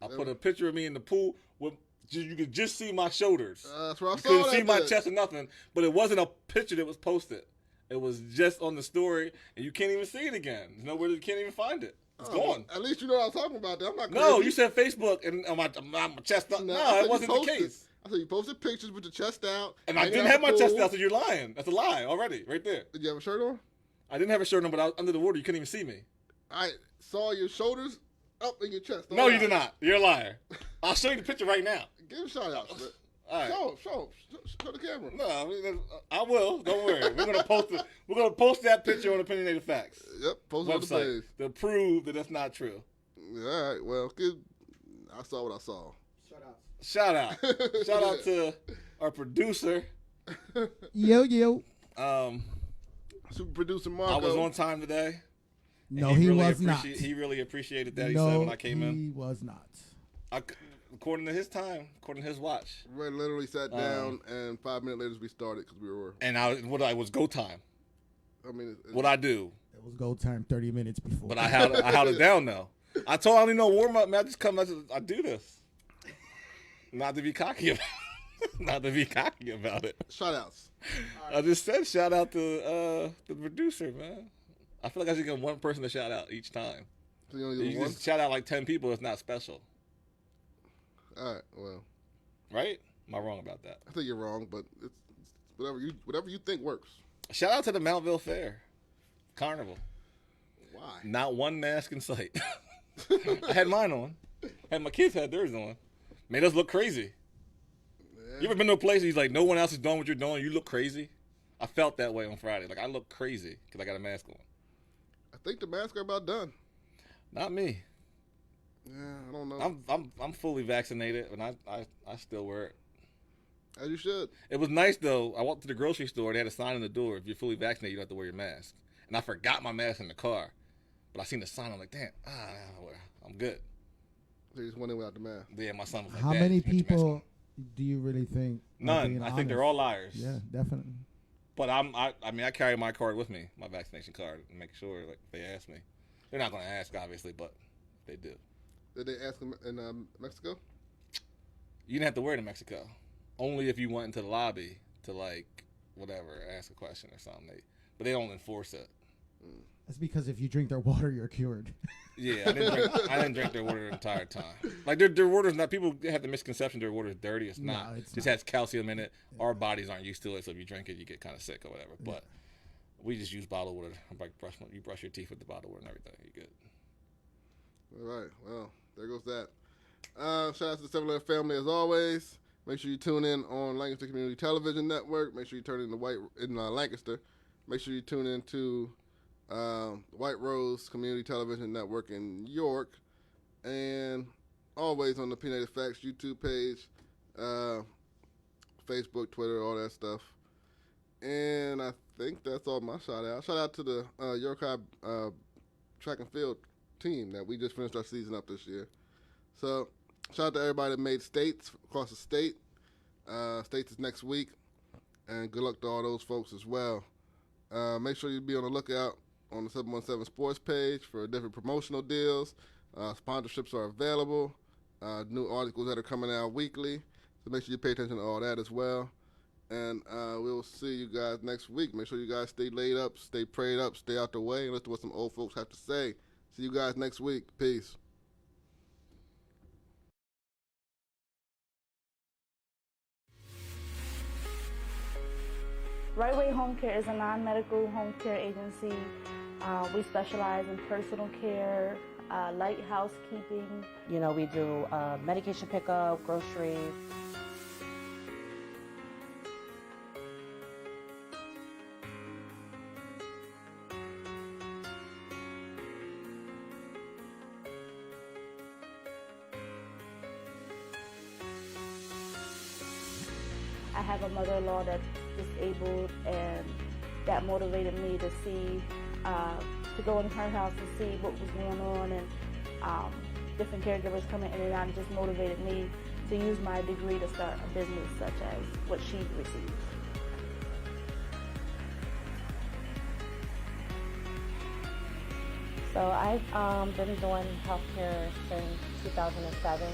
I put a picture of me in the pool with you could just see my shoulders. That's where I You saw couldn't that see my bit. chest or nothing, but it wasn't a picture that was posted. It was just on the story, and you can't even see it again. There's nowhere you can't even find it. It's gone. At least you know what I was talking about. I'm not crazy. No, you said Facebook and my chest up. I No, said it wasn't you the posted. case. I said you posted pictures with your chest out. And I hanging didn't out have the my chest pool. out, so you're lying. That's a lie already, right there. Did you have a shirt on? I didn't have a shirt on, but I was under the water. You couldn't even see me. I saw your shoulders up in your chest. No, you did not. You're a liar. I'll show you the picture right now. Give a shout out. All right. Show the camera. No, I will. Don't worry. We're gonna post that picture on Opinionated Facts Yep, post it on the website page. to prove that that's not true. All right, well, good. I saw what I saw. Shut up. Shout out to our producer. Yo. Super producer Marco. I was on time today. No, he really was not. He really appreciated that. He No, said when I came in. he was not. According to his time, according to his watch. Red literally sat down, and 5 minutes later we started because we were. And I was go time. I mean, What I do, It was go time 30 minutes before. but I held it down though. I told I don't need no warm up, man. I just come. I do this. Not to be cocky about it. Not to be cocky about it. shout outs. I just said shout out to the producer, man. I feel like I should get one person to shout out each time. So you only You do one? just shout out like 10 people. It's not special, All right, well, right? Am I wrong about that? I think you're wrong, but it's whatever you think works. Shout out to the Mountville Fair Carnival. Why? Not one mask in sight. I had mine on. My kids had theirs on. Made us look crazy. Yeah. You ever been to a place where he's like, no one else is doing what you're doing, you look crazy? I felt that way on Friday. Like, I look crazy because I got a mask on. I think the masks are about done. Not me. Yeah, I don't know. I'm fully vaccinated, and I still wear it. As you should. It was nice, though. I walked to the grocery store. They had a sign on the door. If you're fully vaccinated, you don't have to wear your mask. And I forgot my mask in the car. But I seen the sign. I'm like, damn, I'm good. They just went in without the mask. Yeah, my son was like, How Dad, many put your mask people? on. Do you really think? None. I think they're all liars. Yeah, definitely. But I mean, I carry my card with me, my vaccination card, and make sure like if they ask me. They're not going to ask, obviously, but they do. Did they ask them in Mexico? You didn't have to wear it in Mexico. Only if you went into the lobby to like whatever, ask a question or something. But they don't enforce it. That's because if you drink their water, you're cured. Yeah, I didn't drink their water the entire time. Like their water's not. People have the misconception their water's dirty. It's not. No, it's just not. has calcium in it. Our bodies aren't used to it, so if you drink it, you get kind of sick or whatever. But we just use bottled water. Like you brush your teeth with the bottled water and everything. You good. All right. Well, there goes that. Shout out to the 711 family as always. Make sure you tune in on Lancaster Community Television Network. Make sure you turn in Lancaster. Make sure you tune in to White Rose Community Television Network in York, and always on the Opinionated Facts YouTube page, Facebook, Twitter, all that stuff. And I think that's all my shout out. Shout out to the York High track and field team that we just finished our season up this year. So shout out to everybody that made states across the state. States is next week, and good luck to all those folks as well. Make sure you be on the lookout on the 717 Sports page for different promotional deals. Sponsorships are available. New articles that are coming out weekly. So make sure you pay attention to all that as well. And we'll see you guys next week. Make sure you guys stay laid up, stay prayed up, stay out the way, and listen to what some old folks have to say. See you guys next week. Peace. Right Way Home Care is a non-medical home care agency. We specialize in personal care, light housekeeping. You know, we do medication pickup, groceries. I have a mother-in-law that's disabled, and that motivated me to see, to go in her house to see what was going on, and different caregivers coming in and out. It just motivated me to use my degree to start a business such as what she received. So I've been doing healthcare since 2007.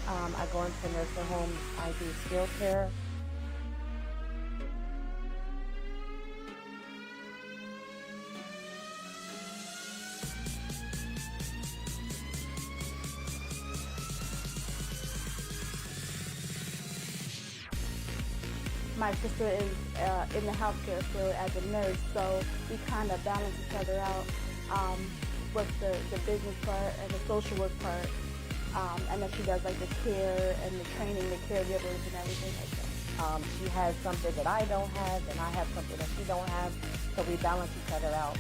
I go into nursing homes. I do skilled care. My sister is in the healthcare field as a nurse, so we kind of balance each other out with the business part and the social work part, and then she does like the care and the training, the caregivers and everything like that. She has something that I don't have, and I have something that she don't have, so we balance each other out.